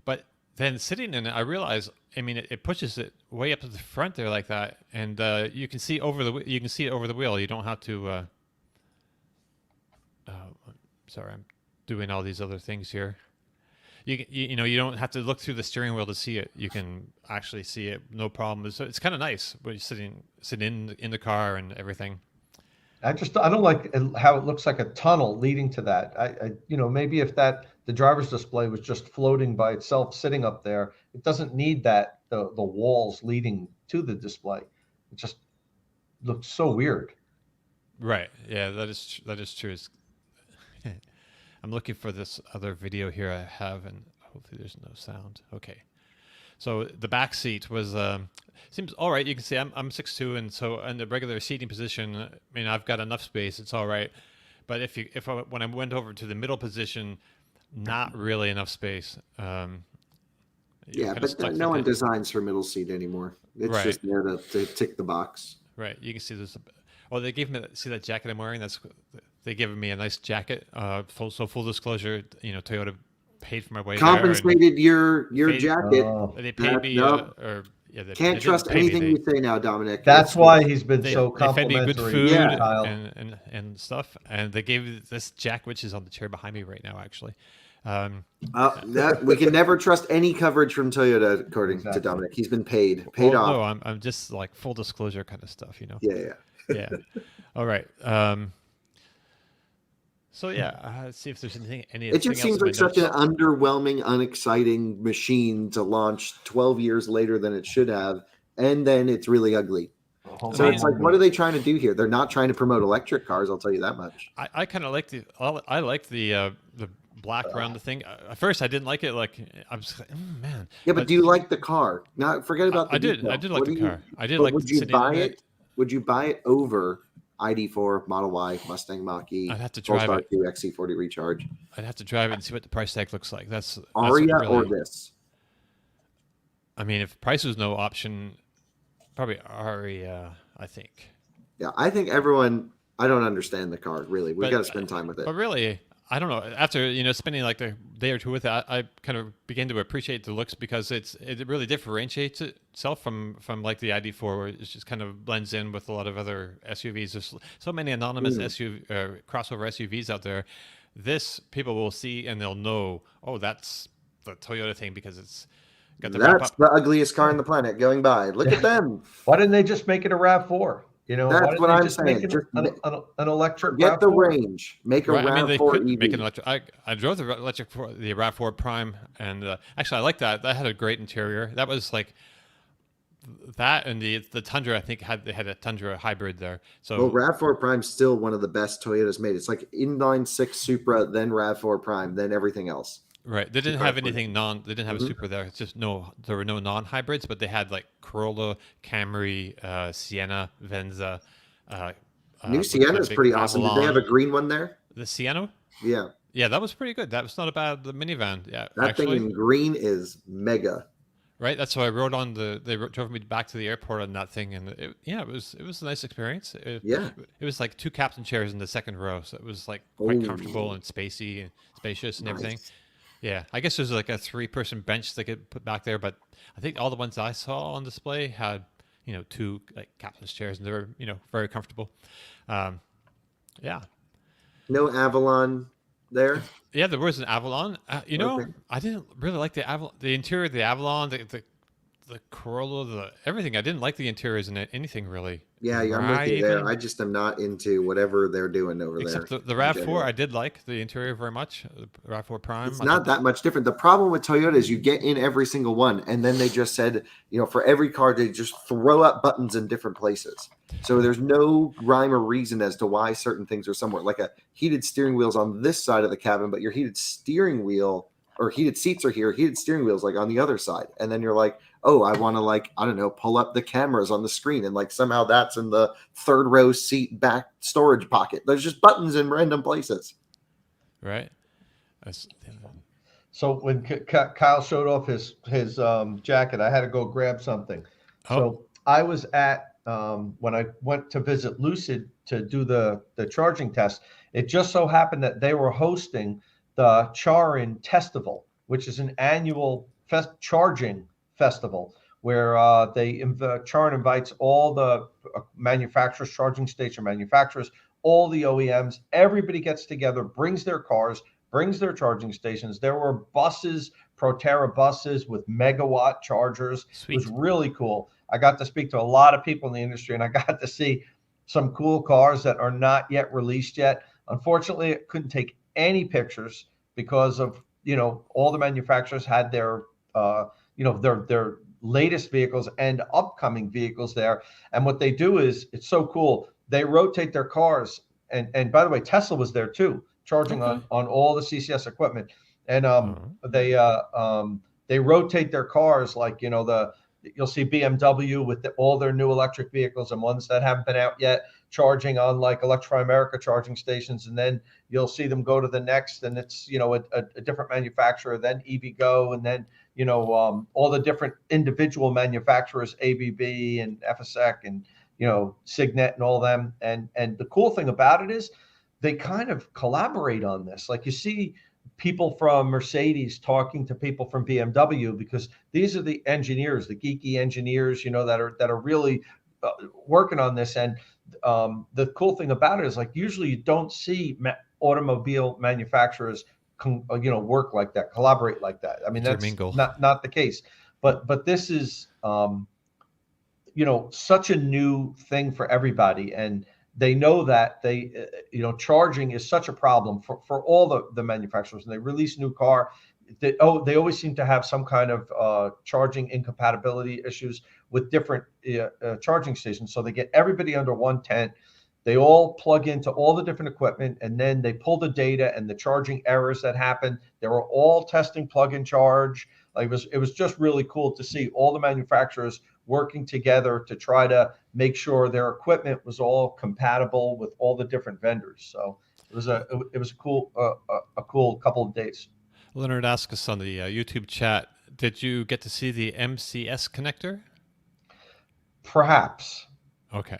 but then sitting in it, I realized. I mean, it pushes it way up to the front there like that, and you can see it over the wheel. You don't have to. Sorry, I'm doing all these other things here. You don't have to look through the steering wheel to see it. You can actually see it, no problem. So it's kind of nice when you're sitting in the car and everything. I don't like how it looks like a tunnel leading to that. Maybe if the driver's display was just floating by itself, sitting up there, it doesn't need the walls leading to the display. It just looks so weird. Right. Yeah, that is true. I'm looking for this other video here I have, and hopefully there's no sound. Okay. So the back seat was seems all right. You can see I'm 6'2", and so in the regular seating position, I mean I've got enough space. It's all right. But when I went over to the middle position, not really enough space. Yeah, but no one designs for middle seat anymore. It's Right. just there to tick the box. Right. You can see this. Oh, they gave me see that jacket I'm wearing. They gave me a nice jacket. Full disclosure, Toyota paid for my way Compensated your Paid- jacket. Oh, there. They paid me. No. They Can't didn't trust pay me. anything you say now, Dominic. that's why he's been so They fed me good complimentary. food Yeah. Kyle. and stuff, and they gave me this jack, which is on the chair behind me right now, actually. We can never trust any coverage from Toyota, according Exactly. to Dominic. He's been paid off. No, I'm just like full disclosure kind of stuff, Yeah. Yeah. All right. So yeah, let's see if there's anything. It just seems like such an underwhelming, unexciting machine to launch 12 years later than it should have, and then it's really ugly. So it's like, what are they trying to do here? They're not trying to promote electric cars, I'll tell you that much. I kind of like the black around the thing. At first, I didn't like it. Like I was like, man. Yeah, but do you like the car? Now, forget about the I did. detail. I did What like do the you- car. I did but like. would you sitting in buy it? Would you buy it over ID4, Model Y, Mustang Mach-E, I'd have to drive Polestar it. 2, XC40 Recharge, I'd have to drive it and see what the price tag looks like. That's Ariya really, or this? I mean, if price was no option, probably Ariya. I think. Yeah, I think everyone. I don't understand the car really. We've But- got to spend time with it. But really, I don't know. After spending like a day or two with it, I kind of began to appreciate the looks because it really differentiates itself from like the ID4, where it just kind of blends in with a lot of other SUVs. There's so many anonymous crossover SUVs out there. This people will see and they'll know. Oh, that's the Toyota thing because it's got the wrap That's up. the ugliest car on the planet going by. Look at them. Why didn't they just make it a RAV4? That's why didn't what they I'm just saying. make it Just an electric Get the RAV4? range. Make a Right, I mean, they RAV4 could EV. make an electric. I drove the RAV4 Prime, and actually I like that. That had a great interior. That was like that and the Tundra, I think they had a Tundra hybrid there. So Well, RAV4 Prime's still one of the best Toyota's made. It's like inline six Supra, then RAV4 Prime, then everything else. right, they didn't have anything They didn't have a Mhm. Supra there. It's just there were no non-hybrids, but they had like Corolla, Camry, Sienna, Venza. New what's Sienna that is big pretty awesome. Did they have a Avalon. green one there? The Sienna? Yeah, Yeah, that was pretty good. That was not a bad the minivan. Yeah, that actually. thing in green is mega. Right, that's why I rode on drove me back to the airport on that thing, and it was a nice experience. Yeah. It was like 2 captain chairs in the second row, so it was like quite Oh. comfortable and spacey and spacious and everything. Nice. Yeah, I guess there's like a 3-person bench they could put back there, but I think all the ones I saw on display had 2 like captain's chairs, and they were very comfortable. Yeah. No Avalon there. Yeah, there was an Avalon. Okay. I didn't really like the Avalon, the interior of the Avalon, the Corolla, everything. I didn't like the interiors in anything really. Yeah, I'm with you there. I just am not into whatever they're doing over Except there. the RAV4, I did like the interior very much. The RAV4 Prime. It's not that much different. The problem with Toyota is you get in every single one, and then they just said, for every car, they just throw up buttons in different places. So there's no rhyme or reason as to why certain things are somewhere. Like a heated steering wheel's on this side of the cabin, but your heated steering wheel or heated seats are here. Heated steering wheel's like on the other side. And then you're like, oh, I want to pull up the cameras on the screen. And like somehow that's in the third row seat back storage pocket. There's just buttons in random places. Right. So when Kyle showed off his jacket, I had to go grab something. Oh. So I was at when I went to visit Lucid to do the charging test. It just so happened that they were hosting the Charin Testival, which is an annual charging festival where Charin invites all the manufacturers, charging station manufacturers, all the OEMs. Everybody gets together, brings their cars, brings their charging stations. There were buses, Proterra buses with megawatt chargers. Sweet. It was really cool. I got to speak to a lot of people in the industry, and I got to see some cool cars that are not yet released yet. Unfortunately, I couldn't take any pictures because of, all the manufacturers had their latest vehicles and upcoming vehicles there. And what they do is, it's so cool. They rotate their cars. And by the way, Tesla was there too, charging on all the CCS equipment. And they rotate their cars like, you'll see BMW with all their new electric vehicles and ones that haven't been out yet charging on like Electrify America charging stations. And then you'll see them go to the next, and it's, a different manufacturer, then EVgo, and then, all the different individual manufacturers, ABB and FSEC and, Signet and all them. And the cool thing about it is they kind of collaborate on this. Like you see people from Mercedes talking to people from BMW, because these are the engineers, the geeky engineers, that are really working on this. And the cool thing about it is, like, usually you don't see automobile manufacturers work like that, collaborate like that. I mean, that's not the case. But this is such a new thing for everybody, and they know that charging is such a problem for all the manufacturers. And they release new car, they always seem to have some kind of charging incompatibility issues with different charging stations. So they get everybody under one tent. They all plug into all the different equipment, and then they pull the data and the charging errors that happen. They were all testing plug and charge. Like it was just really cool to see all the manufacturers working together to try to make sure their equipment was all compatible with all the different vendors. So it was a cool couple of days. Leonard asked us on the YouTube chat, did you get to see the MCS connector? Perhaps. Okay.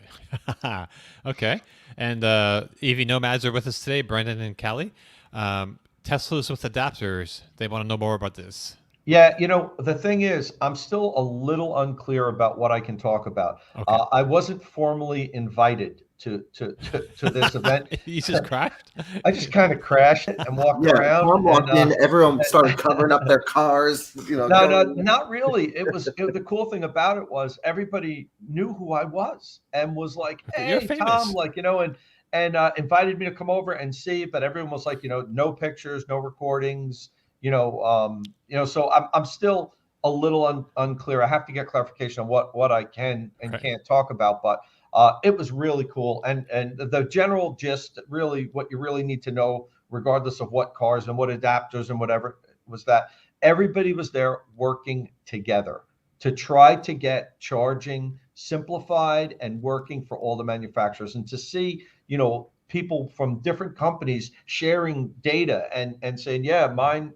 Okay. And EV Nomads are with us today, Brendan and Callie. Teslas with adapters. They want to know more about this. Yeah, the thing is, I'm still a little unclear about what I can talk about. Okay. I wasn't formally invited to this event. You just crashed? I just kind of crashed and walked around. Tom walked in, everyone started covering up their cars. No, not really. The cool thing about it was everybody knew who I was and was like, "Hey, Tom," and invited me to come over and see. But everyone was like, no pictures, no recordings. So I'm still a little unclear. I have to get clarification on what I can and can't talk about, but it was really cool. And the general gist, really what you really need to know, regardless of what cars and what adapters and whatever, was that everybody was there working together to try to get charging simplified and working for all the manufacturers, and to see, people from different companies sharing data and saying, yeah, mine,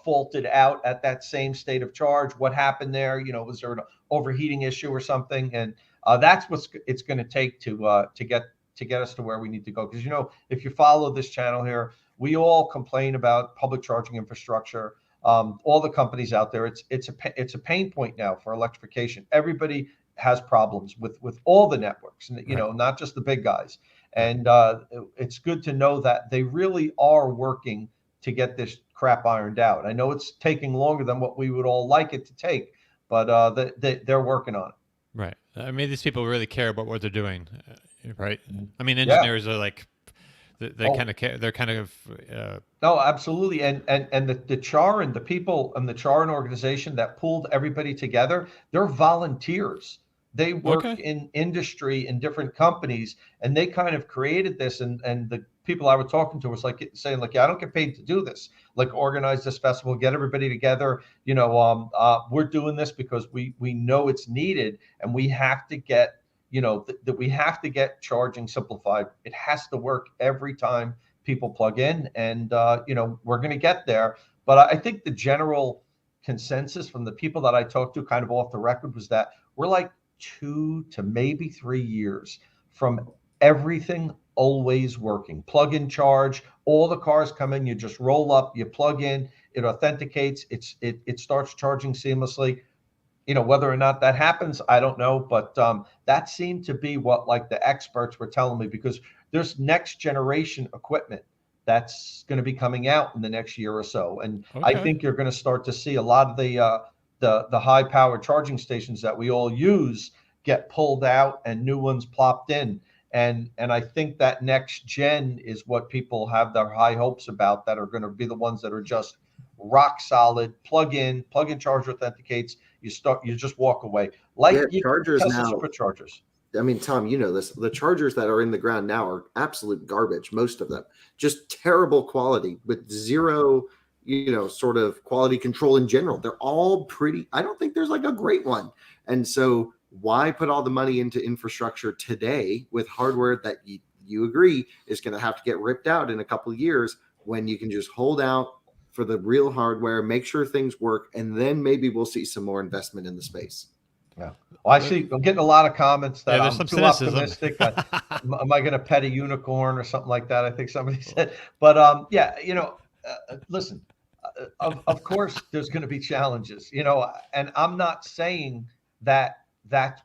faulted out at that same state of charge. What happened there? Was there an overheating issue or something? And that's what it's going to take to get us to where we need to go. Because, if you follow this channel here, we all complain about public charging infrastructure. All the companies out there, it's a pain point now for electrification. Everybody has problems with all the networks, and not just the big guys. And it's good to know that they really are working to get this crap ironed out. I know it's taking longer than what we would all like it to take, but they're working on it. Right. I mean, these people really care about what they're doing, right? I mean, engineers are like, they kind of care. They're kind of no, absolutely. And the Charin, the people and the Charin organization that pulled everybody together, they're volunteers. They work in industry in different companies, and they kind of created this. And the people I was talking to was saying, yeah, I don't get paid to do this. Organize this festival, get everybody together. We're doing this because we know it's needed, and we have to get, that we have to get charging simplified. It has to work every time people plug in, and we're going to get there. But I think the general consensus from the people that I talked to, kind of off the record, was that we're like 2 to maybe 3 years from everything always working. Plug in, charge. All the cars come in, you just roll up, you plug in, it authenticates, it starts charging seamlessly. Whether or not that happens, I don't know, but that seemed to be what the experts were telling me, because there's next generation equipment that's going to be coming out in the next year or so, and I think you're going to start to see a lot of the high power charging stations that we all use get pulled out and new ones plopped in. And I think that next gen is what people have their high hopes about, that are going to be the ones that are just rock solid. Plug in, charge authenticates. You just walk away. Chargers now. Superchargers. I mean, Tom, you know this. The chargers that are in the ground now are absolute garbage. Most of them, just terrible quality with zero, sort of quality control in general. They're all pretty. I don't think there's a great one. And so, why put all the money into infrastructure today with hardware that you agree is going to have to get ripped out in a couple of years, when you can just hold out for the real hardware, make sure things work, and then maybe we'll see some more investment in the space. Yeah. Well, I'm getting a lot of comments that I'm too cynicism. Optimistic. Am I going to pet a unicorn or something like that? I think somebody said. But listen, of course there's going to be challenges, and I'm not saying that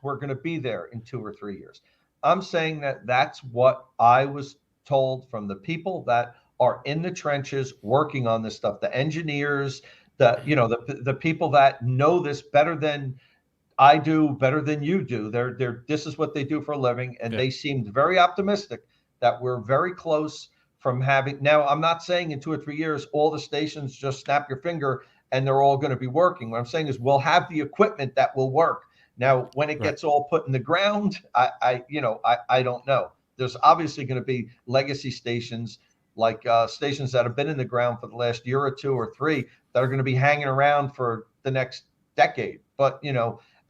we're going to be there in 2 or 3 years. I'm saying that that's what I was told from the people that are in the trenches working on this stuff, the engineers, the people that know this better than I do, better than you do. This is what they do for a living, and they seemed very optimistic that we're very close from having. Now, I'm not saying in 2 or 3 years all the stations just snap your finger and they're all going to be working. What I'm saying is we'll have the equipment that will work. Now, when it gets all put in the ground, I don't know. There's obviously going to be legacy stations, stations that have been in the ground for the last year or 2 or 3 that are going to be hanging around for the next decade. But,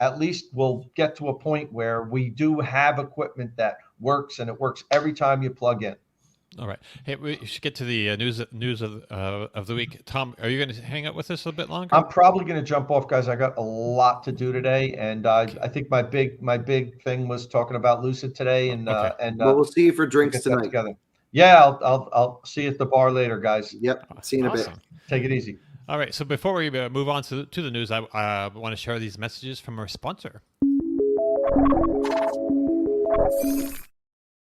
at least we'll get to a point where we do have equipment that works, and it works every time you plug in. All right. Hey, we should get to the news of the week. Tom, are you going to hang out with us a bit longer? I'm probably going to jump off, guys. I got a lot to do today, and I think my big thing was talking about Lucid today, and we'll see you for drinks tonight. Together. Yeah, I'll see you at the bar later, guys. Yep. See you in a bit. Take it easy. All right. So before we move on to the news, I want to share these messages from our sponsor.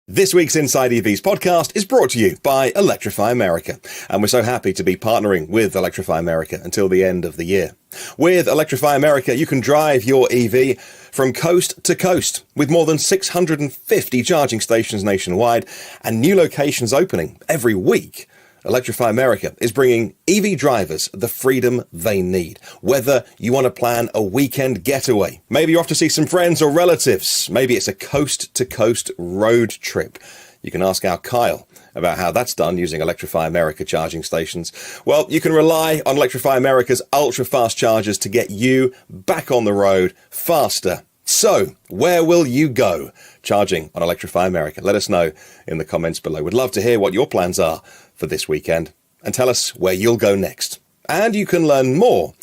This week's Inside EVs podcast is brought to you by Electrify America, and we're so happy to be partnering with Electrify America until the end of the year. With Electrify America, you can drive your EV from coast to coast with more than 650 charging stations nationwide and new locations opening every week. Electrify America is bringing EV drivers the freedom they need. Whether you want to plan a weekend getaway, maybe you're off to see some friends or relatives, maybe it's a coast-to-coast road trip. You can ask our Kyle about how that's done using Electrify America charging stations. Well, you can rely on Electrify America's ultra-fast chargers to get you back on the road faster. So, where will you go charging on Electrify America? Let us know in the comments below. We'd love to hear what your plans are for this weekend and tell us where you'll go next. And you can learn more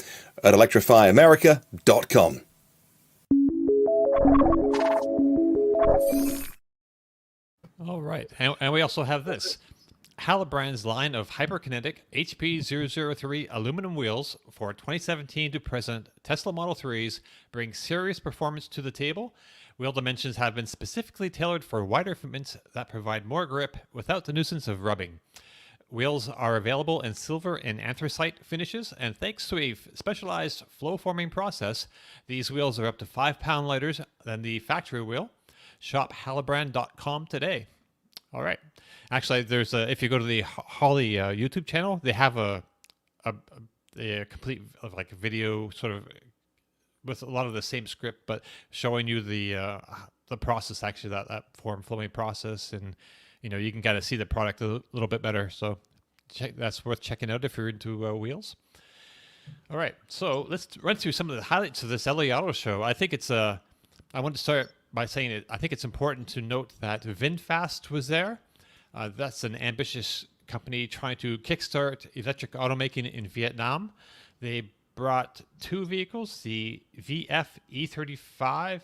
at electrifyamerica.com. All right. And we also have this. Hallibrand's line of hyperkinetic HP003 aluminum wheels for 2017 to present Tesla Model 3s bring serious performance to the table. Wheel dimensions have been specifically tailored for wider fitments that provide more grip without the nuisance of rubbing. Wheels are available in silver and anthracite finishes, and thanks to a specialized flow forming process, these wheels are up to 5 pounds lighter than the factory wheel. Shop Hallibrand.com today. All right. Actually, there's if you go to the Holley YouTube channel, they have a complete like video sort of with a lot of the same script, but showing you the process, actually that form flowing process, and you can kind of see the product a little bit better. So that's worth checking out if you're into wheels. All right, so let's run through some of the highlights of this LA Auto Show. I think it's I want to start by saying it. I think it's important to note that VinFast was there. That's an ambitious company trying to kickstart electric automaking in Vietnam. They brought 2 vehicles, the VF E35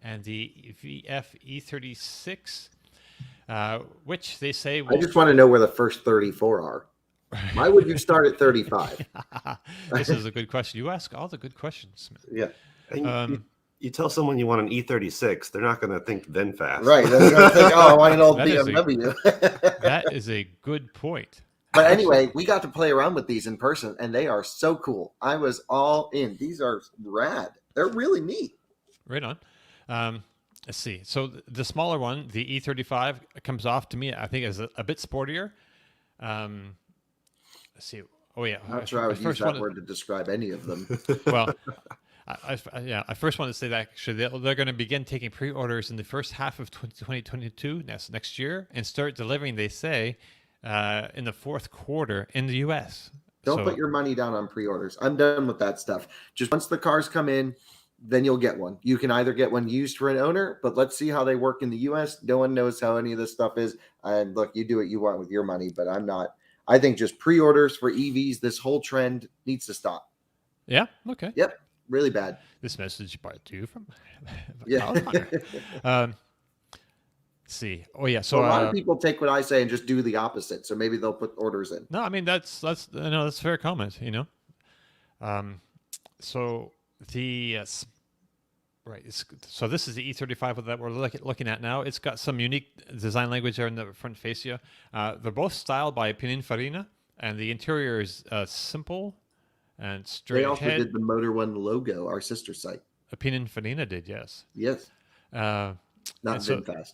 and the VF E36, which they say will... I just want to know where the first 34 are. Why would you start at 35? This is a good question. You ask all the good questions. Yeah. You tell someone you want an E36, they're not going to think VinFast. Right. They're going to think, oh, I want an old BMW. That is a good point. But anyway, we got to play around with these in person, and they are so cool. I was all in. These are rad. They're really neat. Right on. Let's see. So the smaller one, the E35, comes off to me, I think, as a bit sportier. Let's see. Oh, yeah. I'm not sure I would use that word to describe any of them. Well... I first want to say that actually they're going to begin taking pre-orders in the first half of 2022, next year, and start delivering, they say, in the fourth quarter in the U.S. Don't put your money down on pre-orders. I'm done with that stuff. Just once the cars come in, then you'll get one. You can either get one used for an owner, but let's see how they work in the U.S. No one knows how any of this stuff is. And look, you do what you want with your money, but I'm not. I think just pre-orders for EVs, this whole trend needs to stop. Yeah? Okay. Yep. Really bad. This message brought to you from yeah. Let's see. Oh yeah. So a lot of people take what I say and just do the opposite. So maybe they'll put orders in. No, I mean that's a fair comment. So the right. So this is the E35 that we're looking at now. It's got some unique design language there in the front fascia. They're both styled by Pininfarina, and the interior is simple and straight. They also ahead. did the Motor One logo, our sister site. Pininfarina did, yes. Yes. Not VinFast.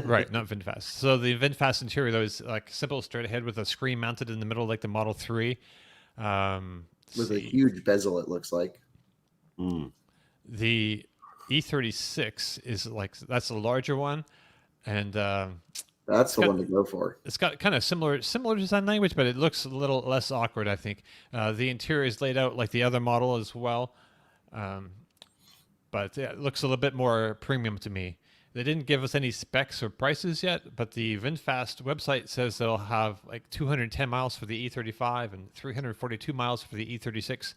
Right, not VinFast. So the VinFast interior, though, is like simple, straight ahead with a screen mounted in the middle, like the Model 3. With a huge bezel, it looks like. The E36 is that's a larger one, and that's the one to go for. It's got kind of similar design language, but it looks a little less awkward, I think. The interior is laid out like the other model as well, but it looks a little bit more premium to me. They didn't give us any specs or prices yet, but the VinFast website says they'll have like 210 miles for the E35 and 342 miles for the E36.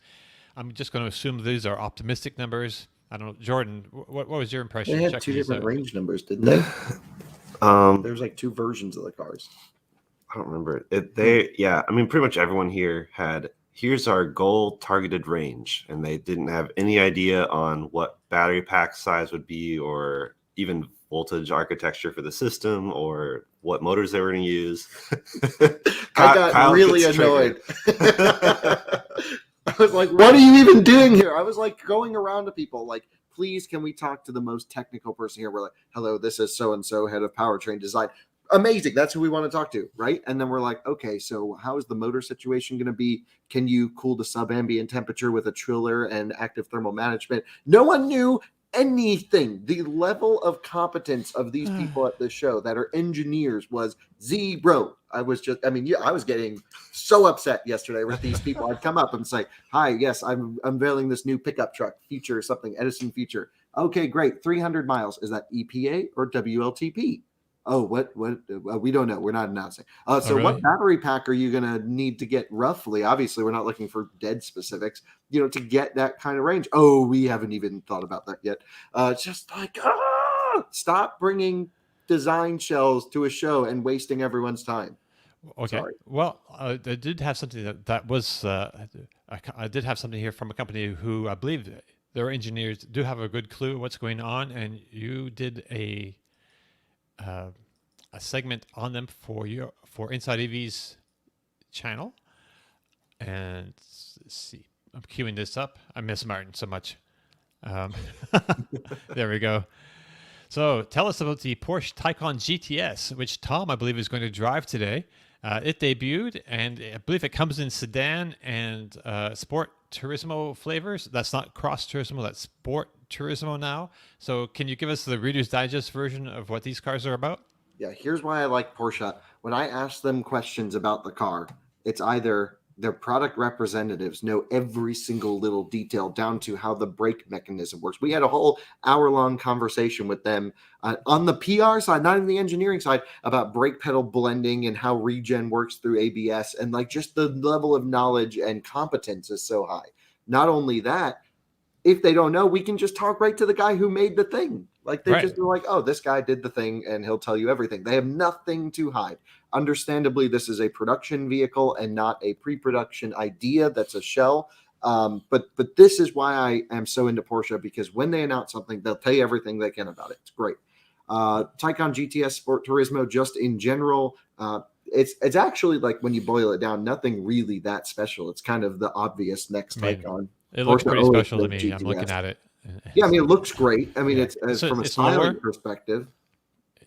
I'm just going to assume these are optimistic numbers. I don't know, Jordan, what was your impression? They had 2 different range numbers, didn't they? There's like 2 versions of the cars. I don't remember it. Yeah, I mean, pretty much everyone here had, here's our goal targeted range, and they didn't have any idea on what battery pack size would be, or even voltage architecture for the system, or what motors they were going to use. I got really annoyed. I was like, what are you even doing here? I was like going around to people like, please, can we talk to the most technical person here? We're like, hello, this is so-and-so, head of powertrain design. amazing. That's who we want to talk to, right? And then we're like, okay, so how is the motor situation going to be? Can you cool to sub-ambient temperature with a chiller and active thermal management? No one knew anything. The level of competence of these people at this show that are engineers was zero. I was getting so upset yesterday with these people. I'd come up and say, hi, yes, I'm unveiling this new pickup truck feature, something Edison feature. Okay, great. 300 miles. Is that EPA or WLTP? Oh, what? We don't know. We're not announcing. So really? What battery pack are you going to need to get roughly? Obviously, we're not looking for dead specifics, to get that kind of range. Oh, we haven't even thought about that yet. Just like, stop bringing design shells to a show and wasting everyone's time. Okay. Sorry. Well, I did have something that was, I did have something here from a company who I believe their engineers do have a good clue what's going on. And you did a segment on them for Inside EV's channel. And let's see, I'm queuing this up. I miss Martin so much. There we go. So tell us about the Porsche Taycan GTS, which Tom, I believe, is going to drive today. It debuted, and I believe it comes in sedan and Sport Turismo flavors. That's not Cross Turismo, that's Sport Turismo now. So can you give us the Reader's Digest version of what these cars are about? Yeah, here's why I like Porsche. When I ask them questions about the car, it's either their product representatives know every single little detail down to how the brake mechanism works. We had a whole hour-long conversation with them on the PR side, not in the engineering side, about brake pedal blending and how regen works through ABS, and like just the level of knowledge and competence is so high. Not only that, if they don't know, we can just talk right to the guy who made the thing. Like they just are like, oh, this guy did the thing and he'll tell you everything. They have nothing to hide. Understandably, this is a production vehicle and not a pre-production idea. That's a shell. But this is why I am so into Porsche, because when they announce something, they'll tell you everything they can about it. It's great. Taycan GTS Sport Turismo, just in general, it's actually, like, when you boil it down, nothing really that special. It's kind of the obvious next Taycan. It looks Porsche pretty special to always me. does I'm looking at it. Yeah, I mean, it looks great. I mean, Yeah. it's from a it's styling lower. perspective.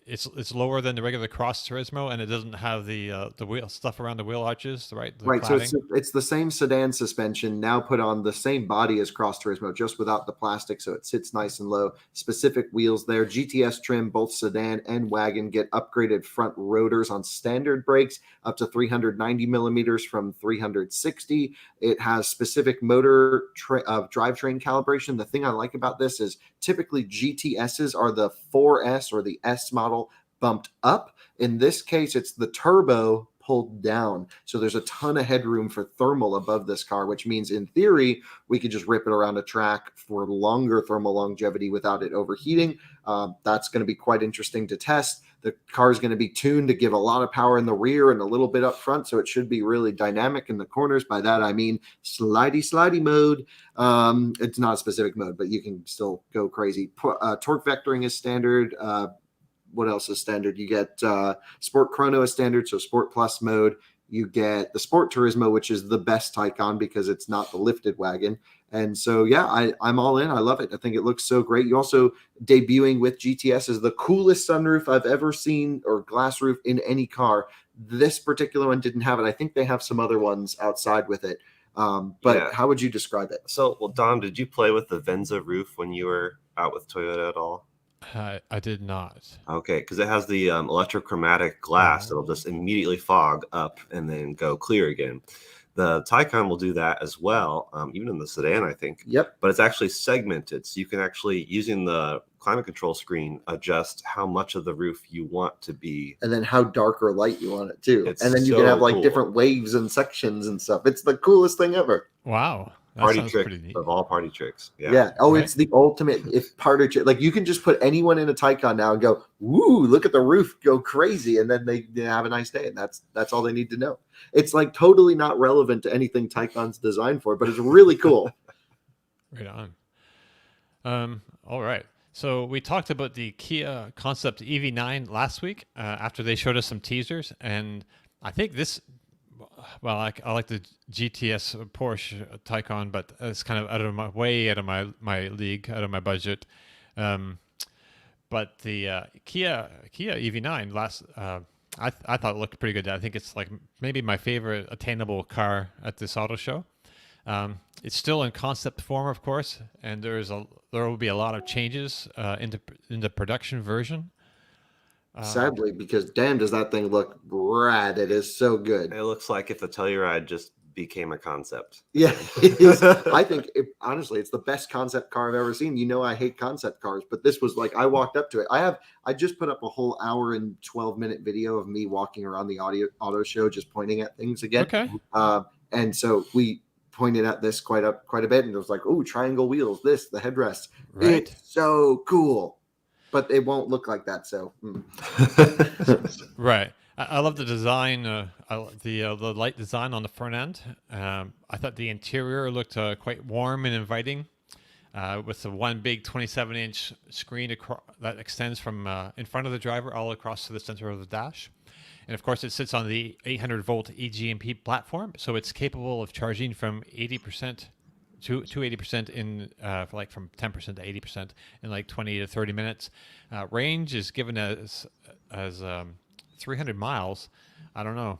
It's lower than the regular Cross Turismo, and it doesn't have the wheel stuff around the wheel arches, right? The Right, so cladding. it's the same sedan suspension now put on the same body as Cross Turismo, just without the plastic, so it sits nice and low. Specific wheels there. GTS trim, both sedan and wagon get upgraded front rotors on standard brakes, up to 390 millimeters from 360. It has specific motor drivetrain calibration. The thing I like about this is typically GTSs are the 4S or the S model bumped up. In this case, it's the turbo pulled down. So there's a ton of headroom for thermal above this car, which means in theory, we could just rip it around a track for longer thermal longevity without it overheating. That's going to be quite interesting to test. The car is going to be tuned to give a lot of power in the rear and a little bit up front, so it should be really dynamic in the corners. By that, I mean slidey mode. It's not a specific mode, but you can still go crazy. Torque vectoring is standard. What else is standard? You get Sport Chrono is standard, so Sport Plus mode. You get the Sport Turismo, which is the best Taycan because it's not the lifted wagon. And so, yeah, I'm all in. I love it. I think it looks so great. You also, debuting with GTS, is the coolest sunroof I've ever seen, or glass roof in any car. This particular one didn't have it. I think they have some other ones outside with it. But how would you describe it? So, well, Dom, did you play with the Venza roof when you were out with Toyota at all? I did not. Okay, because it has the electrochromatic glass that'll just immediately fog up and then go clear again. The Taycan will do that as well, even in the sedan, I think. Yep. But it's actually segmented, so you can actually, using the climate control screen, adjust how much of the roof you want to be. And then how dark or light you want it too. It's and then you so can have like cool. different waves and sections and stuff. It's the coolest thing ever. Wow. That Party sounds trick pretty neat. of all party tricks. Yeah. Oh, Right. it's the ultimate party trick. Like, you can just put anyone in a Taycan now and go, "Woo, look at the roof go crazy," and then they have a nice day, and that's all they need to know. It's like totally not relevant to anything Taycan's designed for, but it's really cool. Right on. All right. So we talked about the Kia Concept EV9 last week after they showed us some teasers, and I think this. Well, I like the GTS Porsche Taycan, but it's kind of out of my league, out of my budget. But the Kia EV9 I thought it looked pretty good. I think it's like maybe my favorite attainable car at this auto show. It's still in concept form, of course, and there will be a lot of changes in the production version. Sadly, because damn, does that thing look rad? It is so good. It looks like if the Telluride just became a concept. Yeah, it is. I think honestly, it's the best concept car I've ever seen. You know, I hate concept cars, but this was like I walked up to it. I just put up a whole hour and 12-minute video of me walking around the auto show, just pointing at things again. Okay. And so we pointed at this quite a bit, and it was like, oh, triangle wheels, this, the headrest. Right. It's so cool, but it won't look like that. So, Right. I love the design, the light design on the front end. I thought the interior looked quite warm and inviting, with the one big 27-inch screen that extends from in front of the driver all across to the center of the dash. And of course, it sits on the 800-volt eGMP platform, so it's capable of charging from 80% to 80% in from 10% to 80% in like 20 to 30 minutes. Range is given as 300 miles. I don't know.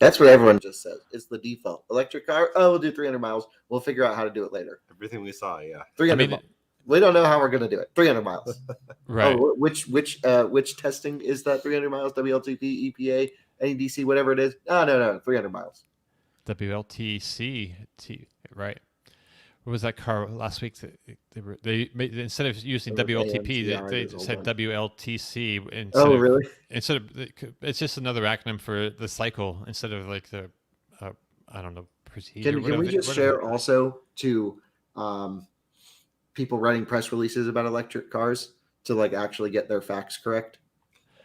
that's what everyone just says. It's the default electric car. Oh, we'll do 300 miles. We'll figure out how to do it later. Everything we saw, yeah. 300 miles. We don't know how we're going to do it. 300 miles. Right. Oh, which testing is that? 300 miles, WLTP, EPA, NEDC, whatever it is. No, 300 miles. WLTC, right? What was that car last week? They made, instead of using WLTP, they said WLTC. Oh, really? Instead of, it's just another acronym for the cycle instead of like the, I don't know, procedure. Can we just share also to people writing press releases about electric cars to like actually get their facts correct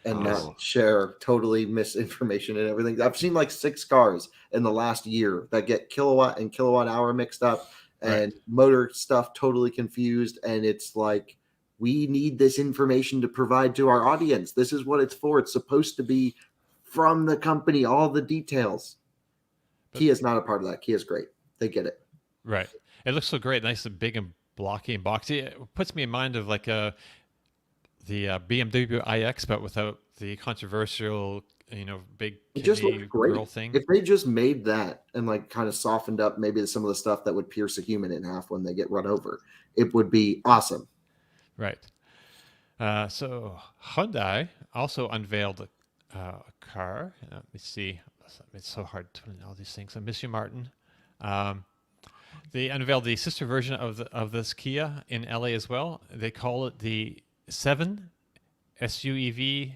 and not share totally misinformation and everything? I've seen like 6 cars in the last year that get kilowatt and kilowatt hour mixed up. And motor stuff totally confused. And it's like, we need this information to provide to our audience. This is what it's for. It's supposed to be from the company, all the details. Kia's not a part of that. Kia's great. They get it. Right. It looks so great. Nice and big and blocky and boxy. It puts me in mind of like the BMW iX, but without the controversial, big it just looks great. Girl thing. If they just made that and like kind of softened up maybe some of the stuff that would pierce a human in half when they get run over, it would be awesome. Right. So Hyundai also unveiled a car. Let me see. It's so hard to all these things. I miss you, Martin. They unveiled the sister version of this Kia in LA as well. They call it the 7 SUV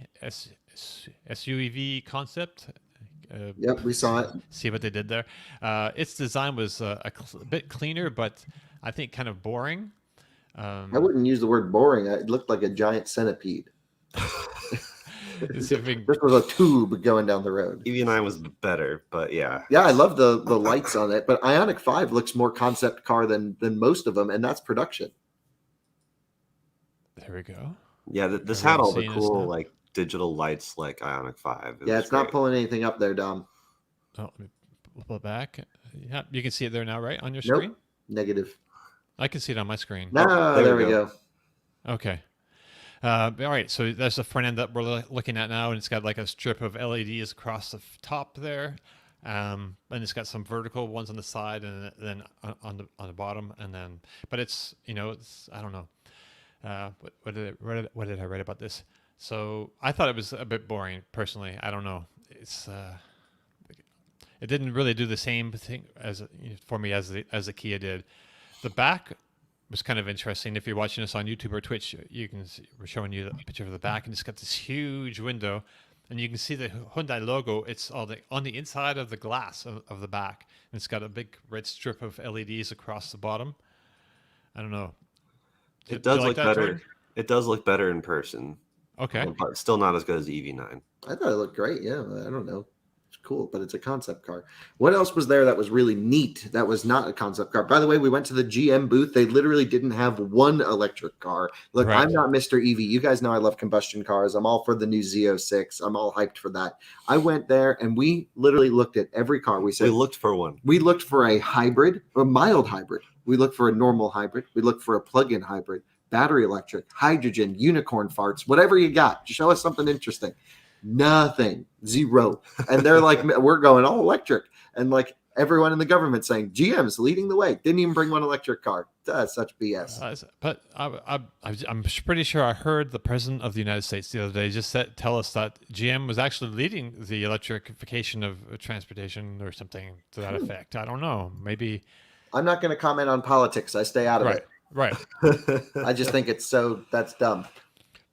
concept. Yep, we saw it. See what they did there. Its design was a bit cleaner, but I think kind of boring. I wouldn't use the word boring. It looked like a giant centipede. This was a tube going down the road. EV9 was better, but yeah. Yeah, I love the lights on it, but Ioniq 5 looks more concept car than most of them, and that's production. There we go. Yeah, this had all the cool like digital lights like Ioniq 5. It's not pulling anything up there, Dom. Oh, let me pull it back. Yeah, you can see it there now, right, on your screen? Nope. Negative. I can see it on my screen. No, there we go. Okay. All right, so that's the front end that we're looking at now, and it's got like a strip of LEDs across the top there, and it's got some vertical ones on the side, and then on the bottom, and then, but it's it's I don't know, what did I write about this? So I thought it was a bit boring personally. I don't know. It's it didn't really do the same thing as for me as the Kia did. The back was kind of interesting. If you're watching us on YouTube or Twitch, you can see, we're showing you a picture of the back, and it's got this huge window, and you can see the Hyundai logo. It's on the inside of the glass of the back, and it's got a big red strip of LEDs across the bottom. I don't know. It does look better. Jordan? It does look better in person. Okay, but still not as good as the EV9. I thought it looked great. Yeah, I don't know. It's cool, but it's a concept car. What else was there that was really neat that was not a concept car? By the way, we went to the GM booth. They literally didn't have one electric car. Look, right. I'm not Mr. EV. You guys know I love combustion cars. I'm all for the new Z06. I'm all hyped for that. I went there, and we literally looked at every car. We looked for one. We looked for a hybrid, a mild hybrid. We looked for a normal hybrid. We looked for a plug-in hybrid, battery electric, hydrogen, unicorn farts, whatever you got. Show us something interesting. Nothing. Zero. And they're like, we're going all electric. And like everyone in the government saying GM's leading the way. Didn't even bring one electric car. That's such BS. But I'm pretty sure I heard the president of the United States the other day just tell us that GM was actually leading the electrification of transportation or something to that effect. I don't know. Maybe. I'm not going to comment on politics. I stay out of it. Right. I just think that's dumb.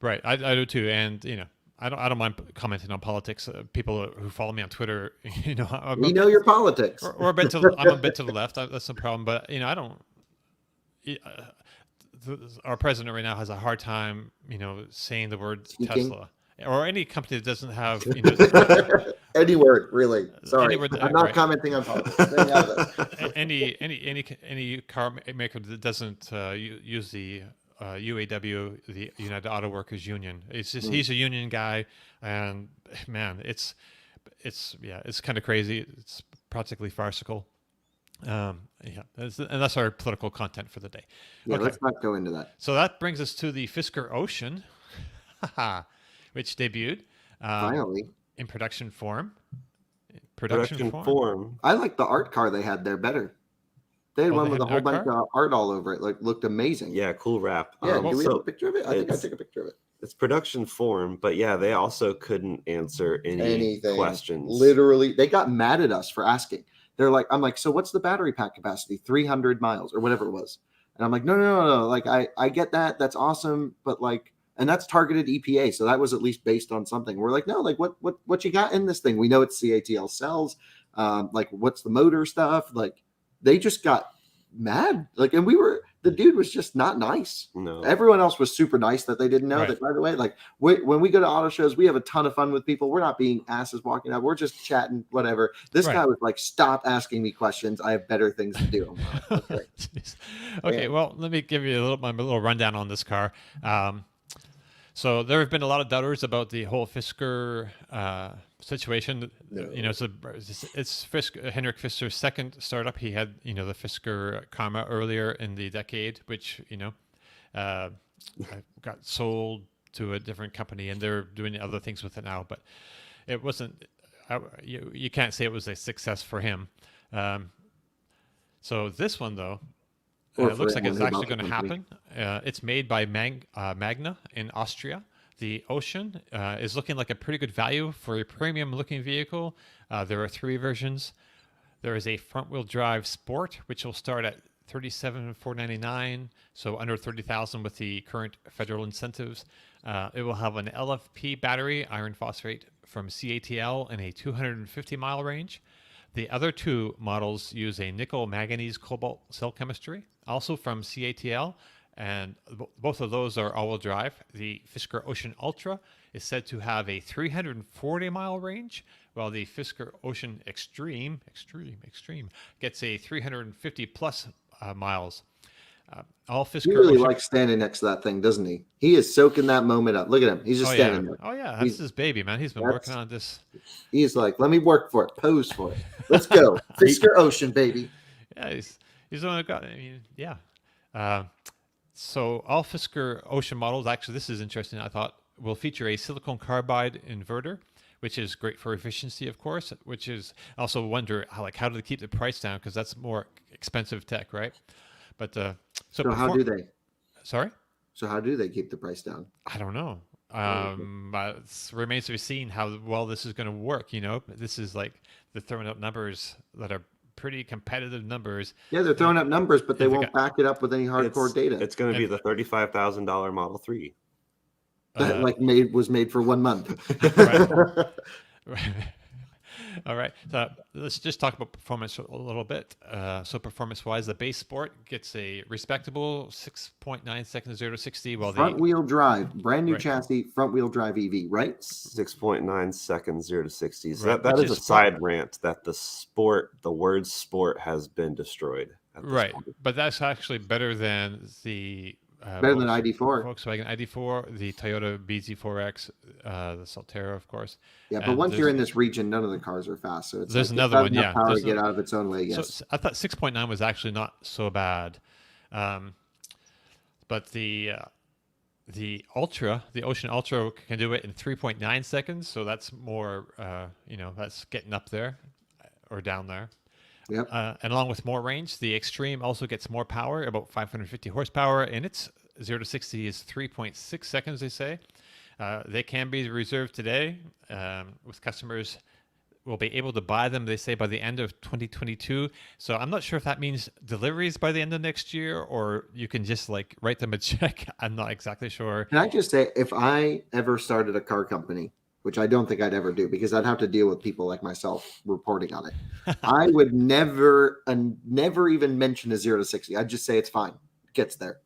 Right. I do too. And, I don't mind commenting on politics. People who follow me on Twitter, we know your politics. Or I'm a bit to the left. That's no problem. But I don't. Our president right now has a hard time, saying the word Tesla or any company that doesn't have any word really. Sorry, I'm not right. commenting on politics. any car maker that doesn't use the UAW, the United Auto Workers Union. It's just he's a union guy, and man, it's kind of crazy. It's practically farcical. And that's our political content for the day. Yeah, okay. Let's not go into that. So that brings us to the Fisker Ocean, which debuted finally in production form. Production form. I like the art car they had there better. They had one with a whole bunch of art all over it. Like looked amazing. Yeah, cool wrap. Yeah, do we have a picture of it? I think I took a picture of it. It's production form, but yeah, they also couldn't answer anything. Questions. Literally, they got mad at us for asking. They're like, I'm like, so what's the battery pack capacity? 300 miles or whatever it was. And I'm like, no. Like, I get that. That's awesome. But like, and that's targeted EPA. So that was at least based on something. We're like, no, like what you got in this thing? We know it's CATL cells. Like what's the motor stuff? Like they just got mad. Like, and the dude was just not nice. No, everyone else was super nice that they didn't know that, by the way. Like when we go to auto shows, we have a ton of fun with people. We're not being asses walking out. We're just chatting, whatever. This guy was like, stop asking me questions. I have better things to do. Okay. Okay. Well, let me give you my little rundown on this car. So there have been a lot of doubters about the whole Fisker situation. No. It's Henrik Fisker's second startup. He had the Fisker Karma earlier in the decade, which got sold to a different company, and they're doing other things with it now. But it wasn't. You can't say it was a success for him. So this one though. It looks like it's actually going to happen. It's made by Magna in Austria. The Ocean is looking like a pretty good value for a premium-looking vehicle. There are 3 versions. There is a front-wheel drive Sport, which will start at $37,499, so under $30,000 with the current federal incentives. It will have an LFP battery, iron phosphate, from CATL in a 250-mile range. The other 2 models use a nickel manganese cobalt cell chemistry, also from CATL, and both of those are all-wheel drive. The Fisker Ocean Ultra is said to have a 340-mile range, while the Fisker Ocean Extreme gets a 350-plus miles. All Fisker he really likes standing next to that thing, doesn't he? He is soaking that moment up. Look at him. He's just standing there. Oh, yeah. That's his baby, man. He's been working on this. He's like, let me work for it. Pose for it. Let's go. Fisker Ocean, baby. Yeah, he's the one who got it. I mean, yeah. So all Fisker Ocean models, actually, this is interesting, I thought, will feature a silicon carbide inverter, which is great for efficiency, of course, which is also wonder how do they keep the price down? Because that's more expensive tech, right? But so how do they? Sorry? So how do they keep the price down? I don't know. It remains to be seen how well this is going to work. This is like they're throwing up numbers that are pretty competitive numbers. Yeah, they're throwing up numbers, but they won't back it up with any hardcore data. It's going to be the $35,000 Model 3. That was made for 1 month. Right. All right. So let's just talk about performance a little bit. So performance-wise, the base Sport gets a respectable 6.9 seconds 0 to 60. While front-wheel drive, brand new chassis, front-wheel drive EV, right? 6.9 seconds 0 to 60. So that is a side rant that the word Sport has been destroyed. Right. Point. But that's actually better than the better than ID4, Volkswagen ID4, the Toyota bZ4X, the Solterra, of course. Yeah, but once you're in this region, none of the cars are fast. So there's another one. Yeah, power to get out of its own way. Yes. So I thought 6.9 was actually not so bad, but the the Ocean Ultra can do it in 3.9 seconds. So that's more, that's getting up there or down there. Yep. And along with more range, the Extreme also gets more power, about 550 horsepower, and its 0 to 60 is 3.6 seconds, they say. They can be reserved today with customers will be able to buy them, they say, by the end of 2022. So I'm not sure if that means deliveries by the end of next year, or you can just like write them a check. I'm not exactly sure. Can I just say, if I ever started a car company, which I don't think I'd ever do because I'd have to deal with people like myself reporting on it, I would never even mention a 0 to 60. I'd just say it's fine. It gets there.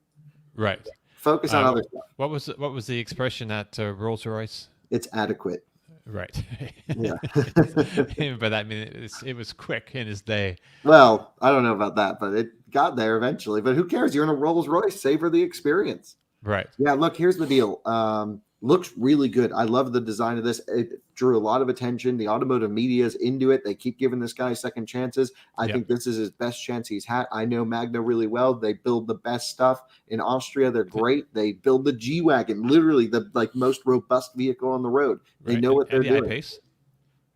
Right. Focus on other stuff. What was the expression at Rolls-Royce? It's adequate. Right. Yeah. But I mean, it was quick in his day. Well, I don't know about that, but it got there eventually. But who cares? You're in a Rolls Royce. Savor the experience. Right. Yeah. Look, here's the deal. Looks really good. I love the design of this. It drew a lot of attention. The automotive media is into it. They keep giving this guy second chances. I think this is his best chance he's had. I know Magna really well. They build the best stuff in Austria. They're great. They build the G-Wagon, literally the most robust vehicle on the road. They know what they're doing. I-Pace.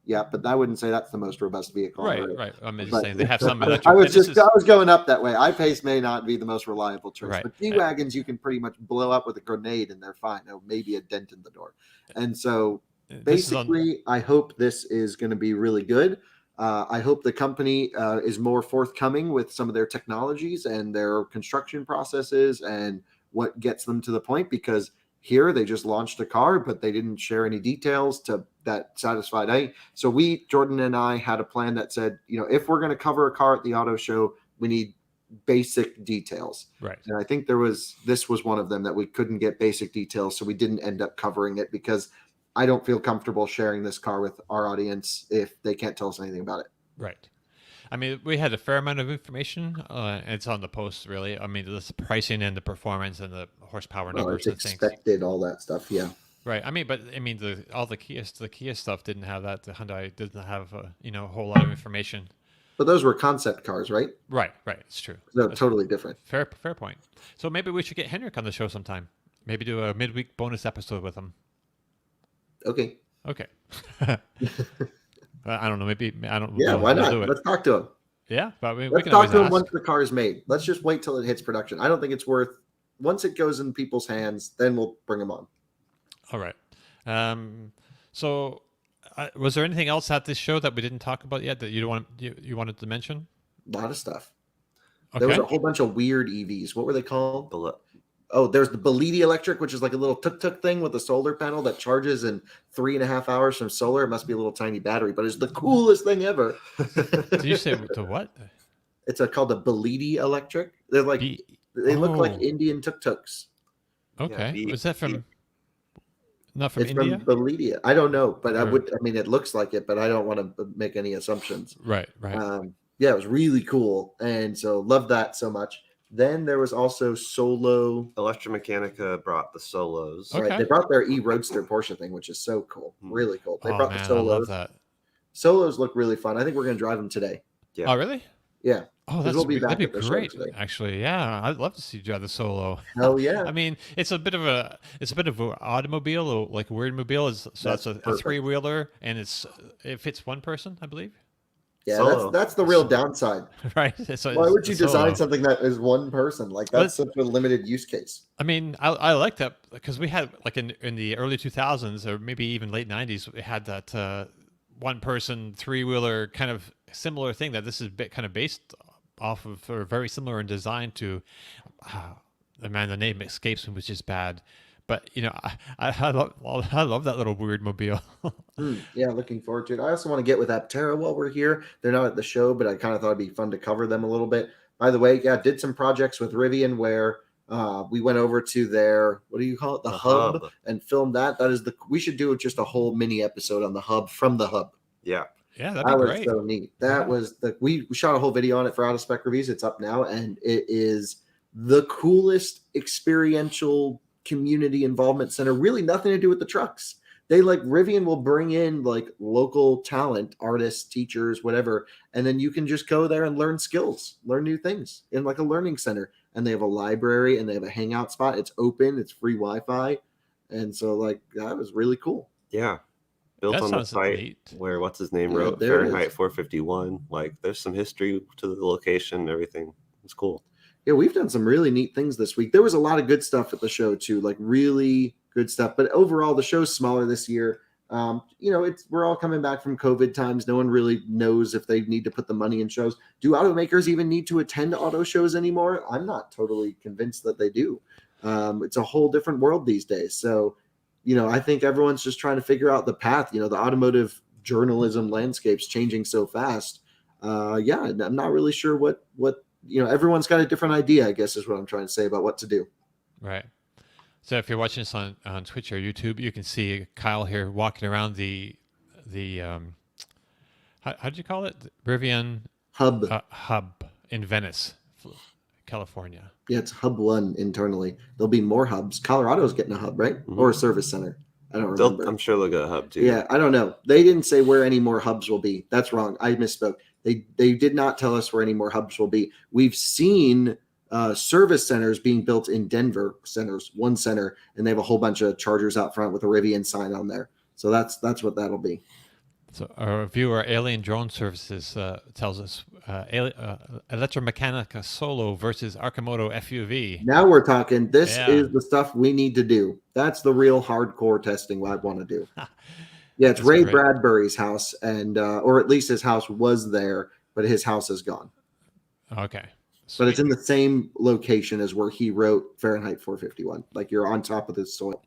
Yeah, but I wouldn't say that's the most robust vehicle. Right. I'm just saying they have some electric. I was going up that way. I-Pace may not be the most reliable choice, right. But G-Wagons you can pretty much blow up with a grenade and they're fine. No, maybe a dent in the door. And so basically, I hope this is going to be really good. I hope the company is more forthcoming with some of their technologies and their construction processes and what gets them to the point, because here they just launched a car, but they didn't share any details that satisfied. So Jordan and I had a plan that said, if we're going to cover a car at the auto show, we need basic details. Right. And I think this was one of them that we couldn't get basic details. So we didn't end up covering it because I don't feel comfortable sharing this car with our audience if they can't tell us anything about it. Right. I mean, we had a fair amount of information. It's on the post, really. I mean, the pricing and the performance and the horsepower numbers and things. Expected, all that stuff, yeah. Right. I mean, all the Kia stuff didn't have that. The Hyundai didn't have a whole lot of information. But those were concept cars, right? Right. It's true. They're totally different. Fair point. So maybe we should get Henrik on the show sometime. Maybe do a midweek bonus episode with him. Okay. I don't know. Maybe I don't. Yeah, why not? Let's talk to him. Yeah, but we Let's can talk to him ask. once the car is made. Let's just wait till it hits production. I don't think it's worth. Once it goes in people's hands, then we'll bring him on. All right. So, was there anything else at this show that we didn't talk about yet that you wanted to mention? A lot of stuff. Okay. There was a whole bunch of weird EVs. What were they called? There's the bZ4X electric, which is like a little tuk-tuk thing with a solar panel that charges in 3.5 hours from solar. It must be a little tiny battery, but it's the coolest thing ever. Did you say to what? It's called a bZ4X electric. They're like they look like Indian tuk-tuks. Okay. Yeah, was that from? Not from It's India? from bZ4X. I don't know, but it looks like it, but I don't want to make any assumptions. Right. Yeah, it was really cool. And so love that so much. Then there was also Solo. Electromechanica brought the Solos. Okay. Right. They brought their e-roadster Porsche thing, which is so cool. Really cool. They brought the Solos. I love that. Solos look really fun. I think we're going to drive them today. Yeah. Oh, really? Yeah. Oh, that'd be great. Actually, yeah, I'd love to see you drive the Solo. Oh yeah. I mean, it's a bit of an automobile, like a weird mobile. That's a 3-wheeler, and it fits one person, I believe. Yeah, that's the real downside. Right. Why would you design something that is one person? Like that's such a limited use case. I mean, I like that because we had like in the early 2000s or maybe even late 90s, we had that one person 3-wheeler kind of similar thing that this is kind of based off of, or very similar in design to. The name escapes me, which is bad. But I love that little weird mobile. Yeah, looking forward to it. I also want to get with Aptera while we're here. They're not at the show, but I kind of thought it'd be fun to cover them a little bit. By the way, did some projects with Rivian where we went over to their, what do you call it, the hub, and filmed that. We should do just a whole mini episode on the hub from the hub. Yeah, that'd be great. That was so neat. That was we shot a whole video on it for Out of Spec Reviews. It's up now, and it is the coolest experiential community involvement center. Really nothing to do with the trucks. Rivian will bring in like local talent, artists, teachers, whatever, and then you can just go there and learn skills, learn new things in like a learning center. and they have a library and they have a hangout spot. It's open, it's free Wi-Fi. And so like that was really cool. Yeah. Built That on the sounds site neat. where what's his name Yeah, wrote there it Fahrenheit is. 451. Like there's some history to the location and everything. It's cool. Yeah, we've done some really neat things this week. There was a lot of good stuff at the show too, like really good stuff. But overall, the show's smaller this year. We're all coming back from COVID times. No one really knows if they need to put the money in shows. Do automakers even need to attend auto shows anymore? I'm not totally convinced that they do. It's a whole different world these days. So, I think everyone's just trying to figure out the path. The automotive journalism landscape's changing so fast. I'm not really sure what everyone's got a different idea, I guess is what I'm trying to say about what to do. Right. So if you're watching this on Twitch or YouTube, you can see Kyle here walking around the how did you call it? Rivian hub in Venice, California. Yeah, it's hub 1 internally. There'll be more hubs. Colorado's getting a hub, right? Mm-hmm. Or a service center. I don't remember. I'm sure they'll get a hub too. Yeah, I don't know. They didn't say where any more hubs will be. That's wrong. I misspoke. They did not tell us where any more hubs will be. We've seen service centers being built in Denver centers, one center, and they have a whole bunch of chargers out front with a Rivian sign on there. So that's what that'll be. So our viewer, Alien Drone Services, tells us Electromechanica Solo versus Arcimoto FUV. Now we're talking. This is the stuff we need to do. That's the real hardcore testing I want to do. Yeah, it's Ray Bradbury's house, and or at least his house was there, but his house is gone. Okay. Sweet. But it's in the same location as where he wrote Fahrenheit 451. Like you're on top of the soil.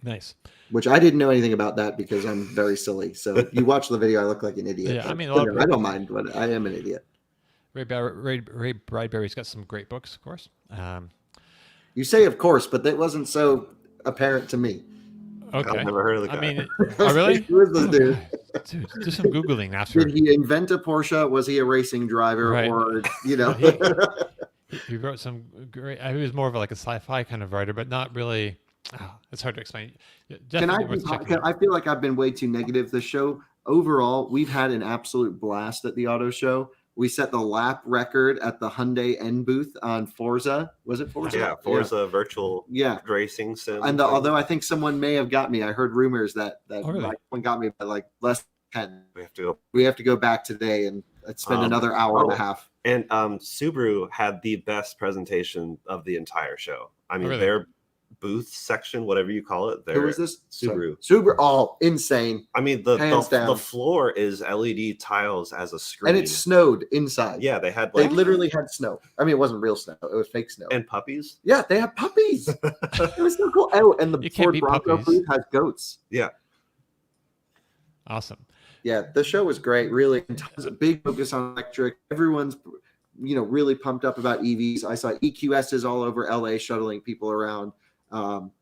Nice. Which I didn't know anything about that because I'm very silly. So if you watch the video, I look like an idiot. Yeah, I mean, I don't mind, but I am an idiot. Ray Bradbury's got some great books, of course. You say of course, but that wasn't so apparent to me. Okay. I've never heard of the guy. I mean, oh, really? Who is this dude? Dude, do some Googling after. Did he invent a Porsche? Was he a racing driver? Right. Or, he wrote some great, he was more of like a sci-fi kind of writer, but not really, it's hard to explain. I feel like I've been way too negative. The show, overall, we've had an absolute blast at the auto show. We set the lap record at the Hyundai N booth on Forza. Was it Forza? Yeah, Forza virtual racing sim. And although I think someone may have got me, I heard rumors that really? one got me by like less than 10. We have to go back today and spend another hour and a half. And Subaru had the best presentation of the entire show. I mean, really? their booth section, whatever you call it. Who is this? Subaru. Subaru, insane. I mean, the floor is LED tiles as a screen. And it snowed inside. Yeah, they had they literally had snow. I mean, it wasn't real snow. It was fake snow. And puppies? Yeah, they have puppies. It was so cool. Oh, and the Ford Bronco booth has goats. Yeah. Awesome. Yeah, the show was great. Really, a big focus on electric. Everyone's, really pumped up about EVs. I saw EQSs all over LA shuttling people around.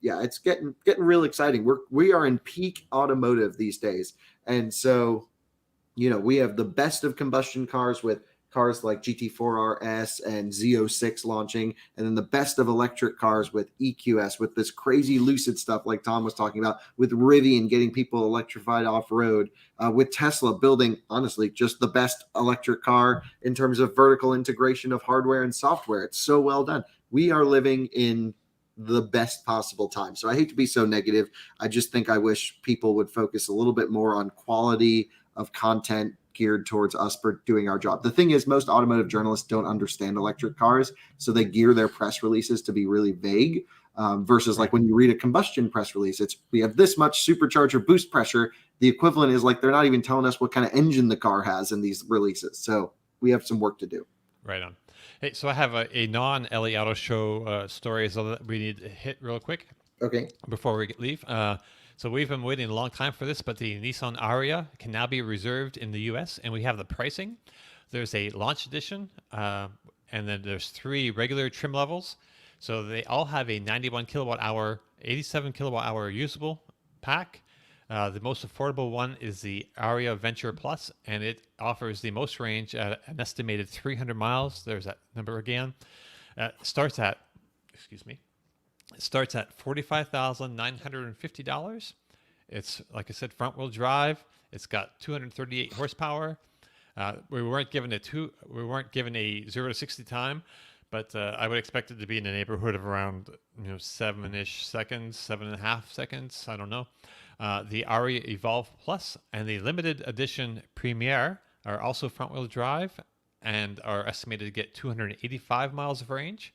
It's getting real exciting. We are in peak automotive these days, and so, we have the best of combustion cars with cars like GT4 RS and Z06 launching, and then the best of electric cars with EQS, with this crazy Lucid stuff like Tom was talking about, with Rivian getting people electrified off-road, with Tesla building, honestly, just the best electric car in terms of vertical integration of hardware and software. It's so well done. We are living in the best possible time. So I hate to be so negative. I just think I wish people would focus a little bit more on quality of content geared towards us for doing our job. The thing is, most automotive journalists don't understand electric cars, so they gear their press releases to be really vague, versus like when you read a combustion press release, we have this much supercharger boost pressure. The equivalent is like they're not even telling us what kind of engine the car has in these releases. So we have some work to do. Right on. Hey, so I have a non-LA Auto Show story that we need to hit real quick. Okay. Before we leave. So we've been waiting a long time for this, but the Nissan Ariya can now be reserved in the U.S., and we have the pricing. There's a launch edition, and then there's 3 regular trim levels. So they all have a 91 kilowatt hour, 87 kilowatt hour usable pack. The most affordable one is the Ariya Venture Plus, and it offers the most range at an estimated 300 miles. There's that number again. It starts at $45,950. It's, like I said, front wheel drive. It's got 238 horsepower. We weren't given a 0 to 60 time, but I would expect it to be in the neighborhood of around 7-ish seconds, 7.5 seconds. I don't know. The Aria Evolve Plus and the limited edition Premiere are also front-wheel drive and are estimated to get 285 miles of range.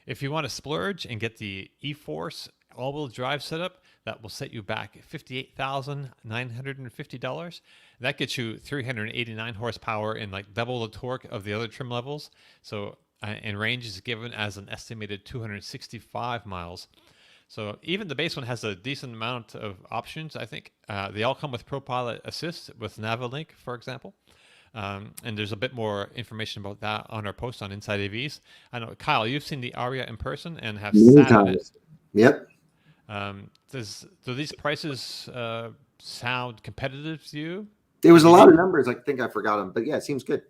If you want to splurge and get the E-Force all-wheel drive setup, that will set you back $58,950. That gets you 389 horsepower and like double the torque of the other trim levels. So, and range is given as an estimated 265 miles. So even the base one has a decent amount of options, I think. They all come with ProPilot Assist with Navilink, for example. And there's a bit more information about that on our post on Inside AVs. I know, Kyle, you've seen the Aria in person and have sat in it. Yep. Do these prices sound competitive to you? There was a lot of numbers. I think I forgot them, but yeah, it seems good.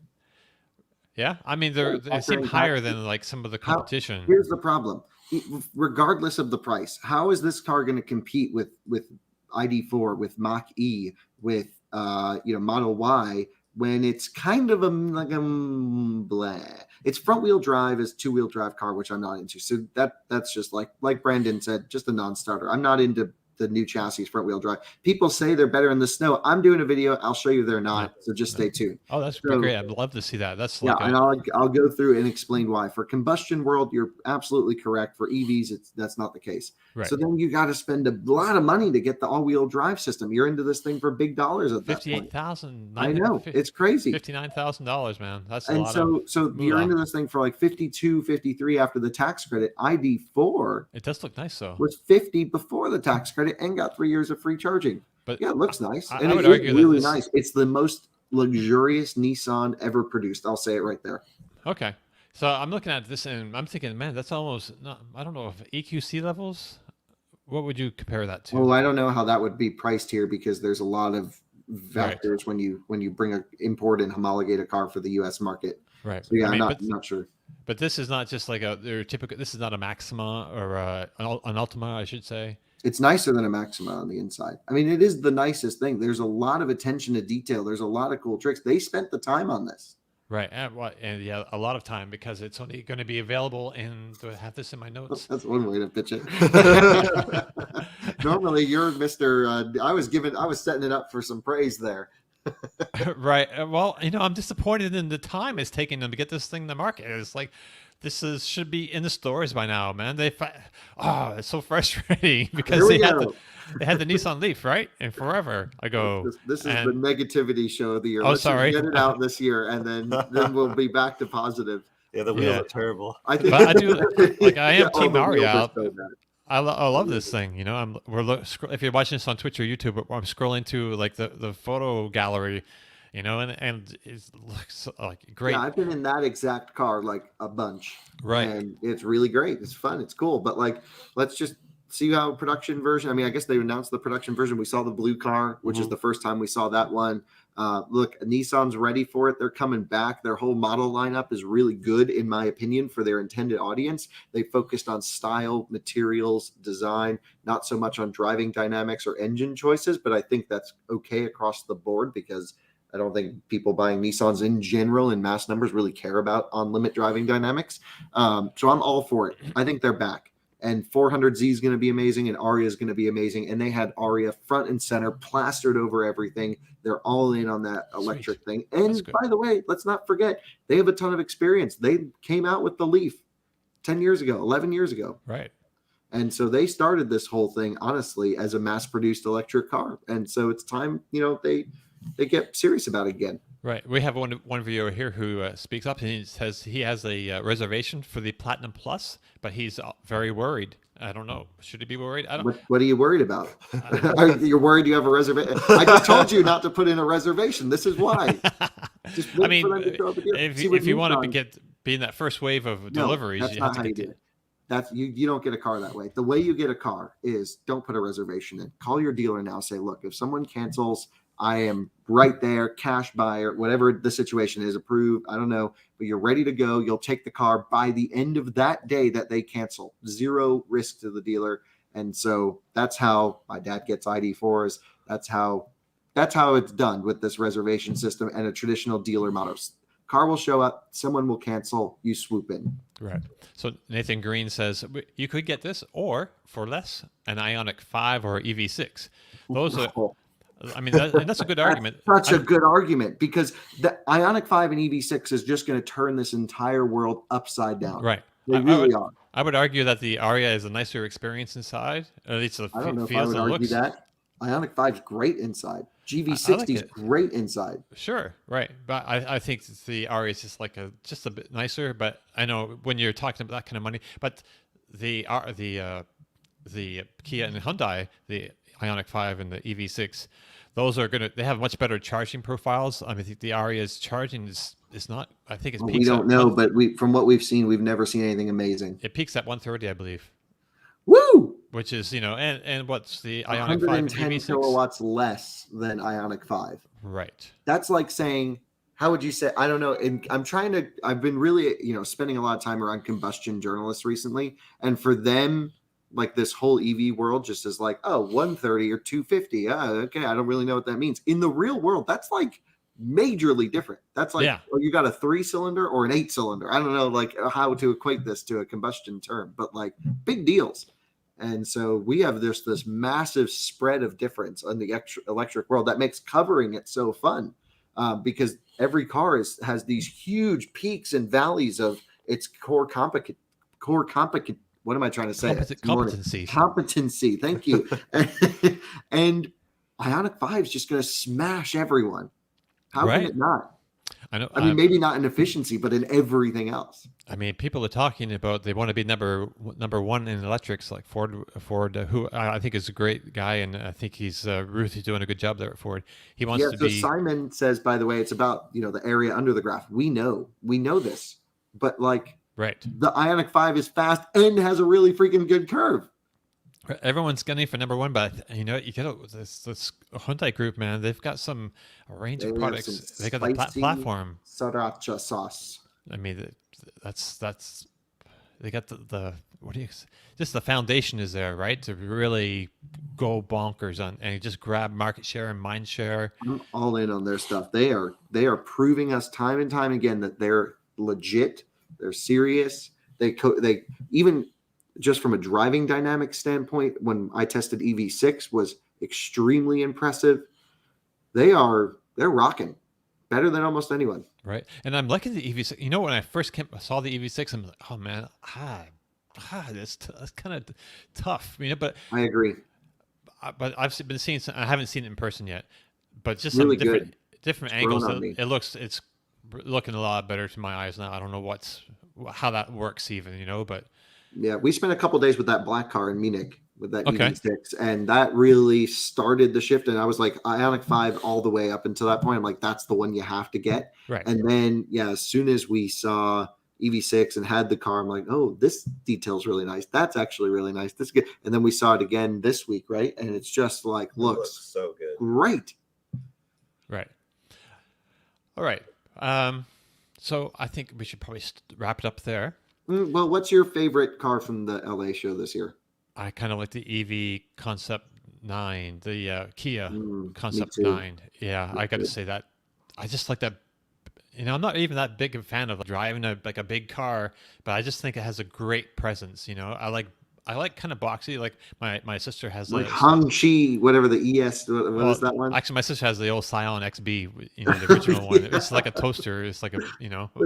Yeah, I mean, they seem higher than like some of the competition. Here's the problem. Regardless of the price, how is this car going to compete with ID4, with Mach-E, with Model Y, when it's kind of blah? It's front wheel drive as 2-wheel drive car, which I'm not into. So that's just like Brandon said, just a non-starter. I'm not into the new chassis front wheel drive. People say they're better in the snow. I'm doing a video. I'll show you they're not. So just stay tuned. Oh, that's great. I'd love to see that. That's and I'll go through and explain why. For combustion world, you're absolutely correct. For EVs, that's not the case. Right. So then you got to spend a lot of money to get the all-wheel drive system. You're into this thing for big dollars at that point. $58,000. I know, it's crazy. $59,000, man. That's a lot. So you're into this thing for like 52, 53 after the tax credit. ID4. It does look nice though. Was 50 before the tax credit and got 3 years of free charging. But yeah, it looks nice. I would argue really nice. It's the most luxurious Nissan ever produced. I'll say it right there. Okay. So I'm looking at this and I'm thinking, man, that's almost I don't know if EQC levels. What would you compare that to? Well, I don't know how that would be priced here because there's a lot of factors when you bring import and homologate a car for the U.S. market. Right. So yeah, I'm not sure. But this is not just like their typical. This is not a Maxima or an Altima, I should say. It's nicer than a Maxima on the inside. I mean, it is the nicest thing. There's a lot of attention to detail. There's a lot of cool tricks. They spent the time on this. Right. And yeah, a lot of time because it's only going to be available do I have this in my notes? That's one way to pitch it. Normally you're Mr. I was setting it up for some praise there. Right. Well, I'm disappointed in the time it's taking them to get this thing in the market. It's like, should be in the stores by now, man. It's so frustrating because they had the Nissan Leaf, right? And forever ago. This is the negativity show of the year. Let's get it out this year, and then we'll be back to positive. Yeah, the wheels are terrible. I do like I am Team Ariya. I love this thing. If you're watching this on Twitch or YouTube, I'm scrolling to like the photo gallery. And it looks like great. Yeah, I've been in that exact car like a bunch. Right. And it's really great. It's fun. It's cool. But like, let's just see how production version. I mean, I guess they announced the production version. We saw the blue car, which is the first time we saw that one. Look, Nissan's ready for it. They're coming back. Their whole model lineup is really good, in my opinion, for their intended audience. They focused on style, materials, design, not so much on driving dynamics or engine choices. But I think that's okay across the board because I don't think people buying Nissans in general in mass numbers really care about on-limit driving dynamics. So I'm all for it. I think they're back. And 400Z is going to be amazing, and Ariya is going to be amazing. And they had Ariya front and center, plastered over everything. They're all in on that electric thing. And by the way, let's not forget, they have a ton of experience. They came out with the Leaf 10 years ago, 11 years ago. Right. And so they started this whole thing, honestly, as a mass-produced electric car. And so it's time, they get serious about it again. Right. We have one viewer here who speaks up and he says he has a reservation for the Platinum Plus, but he's very worried. I don't know. Should he be worried? What are you worried about? You're worried you have a reservation? I just told you not to put in a reservation. This is why. Just if you want to be in that first wave of deliveries, that's not how you do it. That's you don't get a car that way. The way you get a car is don't put a reservation in. Call your dealer now. Say, look, if someone cancels, I am right there, cash buyer, whatever the situation is, approved. I don't know, but you're ready to go. You'll take the car by the end of that day that they cancel. Zero risk to the dealer. And so that's how my dad gets ID4s. That's how it's done with this reservation system and a traditional dealer model. Car will show up, someone will cancel, you swoop in. Right. So Nathan Green says you could get this, or for less, an Ioniq 5 or EV6. Those are, I mean, and that's a good argument. Such a good argument, because the Ioniq 5 and EV6 is just going to turn this entire world upside down. Right. They really are. I would argue that the Ariya is a nicer experience inside. At least the I don't know if I feels would and argue looks. that. Ioniq 5 is great inside. GV60 is great inside. Sure, right. But I think the Ariya is just a bit nicer. But I know when you're talking about that kind of money, but the Kia and Hyundai, the Ioniq 5 and the EV6, those are they have much better charging profiles. I mean, the Ariya's charging is not. I think it's. Well, we don't know, but from what we've seen, we've never seen anything amazing. It peaks at 130, I believe. Woo! Which is, and what's the Ioniq 5 and 110 EV6? kilowatts less than Ioniq 5. Right. That's like saying, how would you say? I don't know. I've been really, spending a lot of time around combustion journalists recently, and for them, like this whole EV world just is like, oh, 130 or 250. Okay, I don't really know what that means. In the real world, that's like majorly different. That's like, oh, you got a 3-cylinder or an 8-cylinder. I don't know, like how to equate this to a combustion term, but like big deals. And so we have this massive spread of difference in the electric world that makes covering it so fun, because every car has these huge peaks and valleys of its core competency. What am I trying to say? Competency. Thank you. And Ioniq 5 is just going to smash everyone. How can it not? I know. I mean, maybe not in efficiency, but in everything else. I mean, people are talking about they want to be number one in electrics, like Ford, who I think is a great guy, and I think he's Ruth is doing a good job there at Ford. He wants to be. Simon says, by the way, it's about the area under the graph. We know this, but like, right, the Ioniq 5 is fast and has a really freaking good curve. Everyone's gunning for number one, but you get this Hyundai group, man. They've got some range of products. They got the platform. Sriracha sauce. I mean, that's they got the just the foundation is there, right? To really go bonkers on and just grab market share and mind share. I'm all in on their stuff. They are proving us time and time again that they're legit. They're serious. They even. Just from a driving dynamic standpoint, when I tested EV6 was extremely impressive. They're rocking better than almost anyone. Right. And I'm liking the EV6. When I first saw the EV6, I'm like, oh man, that's kind of tough. But I agree. But I've been seeing I haven't seen it in person yet, but just really some different angles. It's looking a lot better to my eyes now. I don't know how that works even, but. Yeah, we spent a couple of days with that black car in Munich with that EV6, and that really started the shift. And I was like, Ioniq 5 all the way up until that point. I'm like, that's the one you have to get. Right. And then, as soon as we saw EV6 and had the car, I'm like, oh, this detail's really nice. That's actually really nice. This is good. And then we saw it again this week, right? And it's just like looks so good, great. Right. All right. So I think we should probably wrap it up there. Well, what's your favorite car from the LA show this year? I kind of like the EV Concept 9, the Kia Concept 9. Yeah, I got to say that. I just like that. I'm not even that big a fan of driving a big car, but I just think it has a great presence. I like kind of boxy. Like my sister has like Hongqi, whatever the ES. What is that one? Actually, my sister has the old Scion XB, the original one. It's like a toaster. It's like the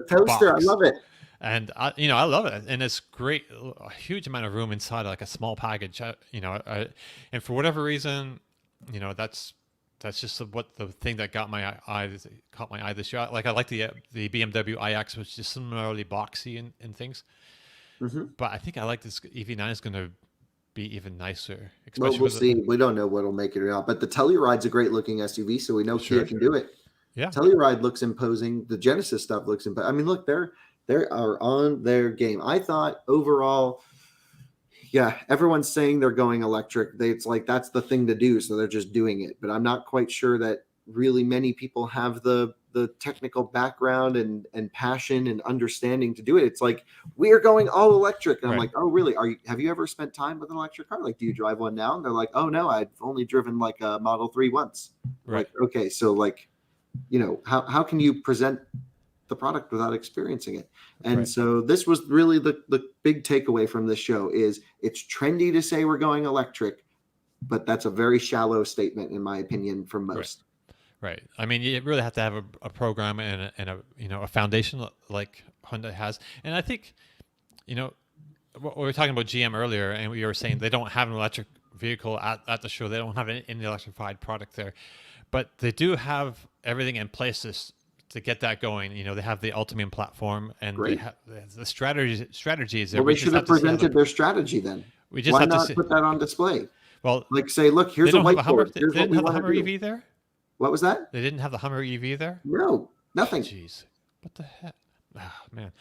toaster. Box. I love it. And I love it, and it's great. A huge amount of room inside, like a small package. And for whatever reason, that's just the thing that caught my eye this year. Like I like the BMW iX, which is similarly boxy and things. Mm-hmm. But I think I like this EV9 is going to be even nicer. Well, we'll see. We don't know what'll make it or not. But the Telluride's a great looking SUV, so we know Kia can do it. Yeah, Telluride looks imposing. The Genesis stuff looks imposing. I mean, look, they are on their game. I thought overall, everyone's saying they're going electric. It's like that's the thing to do, so they're just doing it. But I'm not quite sure that really many people have the technical background and passion and understanding to do it. It's like we are going all electric, and I'm like, oh really? Have you ever spent time with an electric car? Like, do you drive one now? And they're like, oh no, I've only driven like a Model 3 once. Right. Like, okay, so like, how can you present the product without experiencing it. And Right. so this was really the big takeaway from this show is it's trendy to say we're going electric, but that's a very shallow statement, in my opinion, for most. Right. I mean, you really have to have a program and a a foundation like Hyundai has. And I think, we were talking about GM earlier, and we were saying they don't have an electric vehicle at the show. They don't have any electrified product there, but they do have everything in place to get that going. They have the Ultium platform, and they have the strategies. Well, they should have presented their strategy then. We just Why have not to put that on display? Well, like say, look, here's a whiteboard. They didn't have the Hummer EV there. What was that? They didn't have the Hummer EV there. No, nothing. Jeez, what the heck? Oh, man,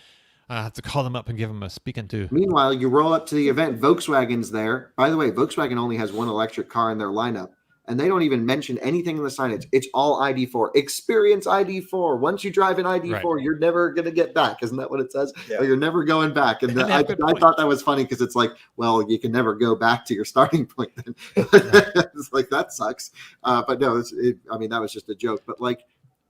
I have to call them up and give them a speaking to. Meanwhile, you roll up to the event. Volkswagen's there. By the way, Volkswagen only has one electric car in their lineup, and they don't even mention anything in the signage. It's all ID4. Experience ID4. Once you drive an ID4, you're never going to get back. Isn't that what it says? Yeah. Or you're never going back. And I thought that was funny because it's like, well, you can never go back to your starting point then. It's like, that sucks. But no, that was just a joke. But like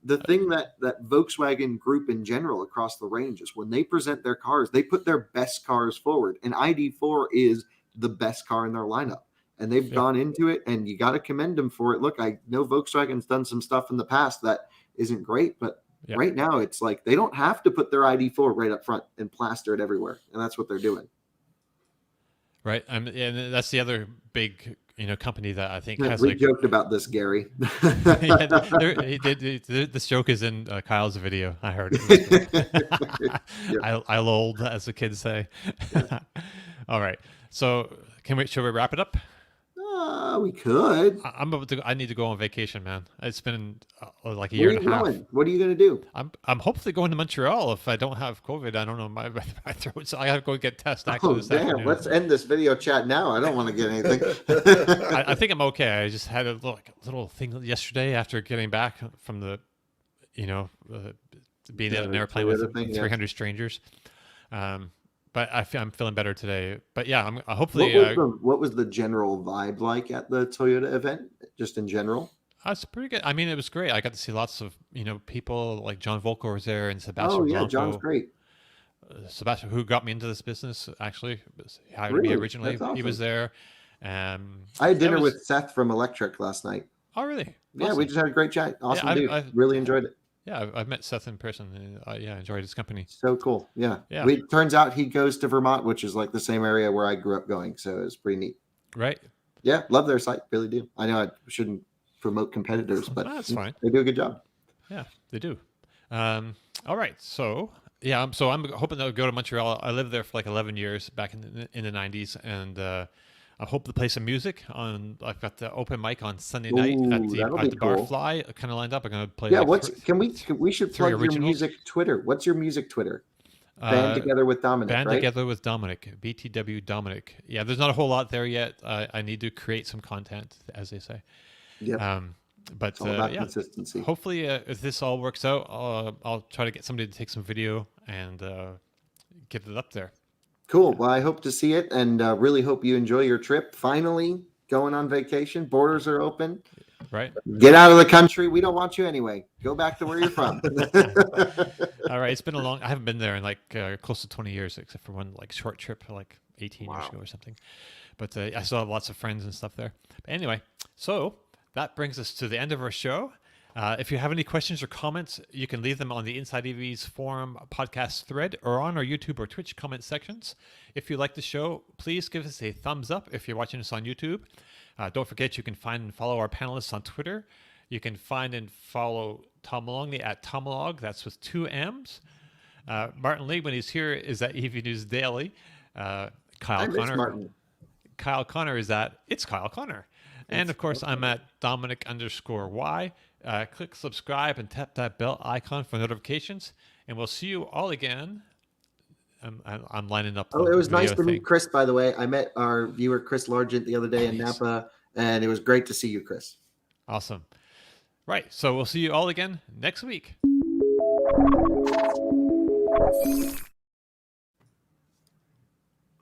the thing that Volkswagen group in general across the range is when they present their cars, they put their best cars forward. And ID4 is the best car in their lineup. And they've gone into it, and you got to commend them for it. Look, I know Volkswagen's done some stuff in the past that isn't great, but right now it's like they don't have to put their ID4 right up front and plaster it everywhere, and that's what they're doing. Right, and that's the other big company that I think has. We joked about this, Gary. This joke is in Kyle's video. I heard it. I lolled, as the kids say. All right, so should we wrap it up? We could. I need to go on vacation, man. It's been like a year and a half. What are you going to do? I'm hopefully going to Montreal if I don't have COVID. I don't know my throat, so I have to go get tested. This afternoon. Let's end this video chat now. I don't want to get anything. I think I'm okay. I just had a little thing yesterday after getting back from the, being in an airplane with 300 strangers. But I'm feeling better today. But yeah, I'm hopefully. What was the general vibe like at the Toyota event, just in general? It's pretty good. I mean, it was great. I got to see lots of people like John Volker was there and Sebastian. Oh yeah, Blanco. John's great. Sebastian, who got me into this business, actually hired me originally. Awesome. He was there. I had dinner with Seth from Electric last night. Oh really? Yeah, awesome. We just had a great chat. Awesome dude. I really enjoyed it. Yeah, I've met Seth in person. And, enjoyed his company. So cool. Yeah. It turns out he goes to Vermont, which is like the same area where I grew up going. So it's pretty neat. Right. Yeah. Love their site. Really do. I know I shouldn't promote competitors, but that's fine. They do a good job. Yeah, they do. All right. So, I'm hoping to go to Montreal. I lived there for like 11 years back in the 90s. And, I hope to play some music I've got the open mic on Sunday night at the Barfly kind of lined up. I'm going to play. Yeah. We should plug your music Twitter. What's your music Twitter? Band Together with Dominic. Together with Dominic. BTW Dominic. Yeah. There's not a whole lot there yet. I need to create some content, as they say. Yeah. But it's all about consistency. Hopefully, if this all works out, I'll try to get somebody to take some video and get it up there. Cool. Well, I hope to see it, and really hope you enjoy your trip. Finally going on vacation. Borders are open. Right. Get out of the country. We don't want you anyway. Go back to where you're from. All right. It's been I haven't been there in like close to 20 years, except for one like short trip like 18 years ago or something. But I still have lots of friends and stuff there. But anyway, so that brings us to the end of our show. If you have any questions or comments, you can leave them on the Inside EV's forum podcast thread or on our YouTube or Twitch comment sections. If you like the show, please give us a thumbs up if you're watching us on YouTube. Don't forget you can find and follow our panelists on Twitter. You can find and follow Tom Maloney at Tomlog. That's with 2 M's. Martin Lee, when he's here, is at EV News Daily. Kyle Connor is at It's Kyle Connor. And of course, I'm at Dominic_Y. Click subscribe and tap that bell icon for notifications. And we'll see you all again. I'm lining up. It was nice to meet Chris, by the way. I met our viewer, Chris Largent, the other day in Napa, and it was great to see you, Chris. Awesome. Right. So we'll see you all again next week.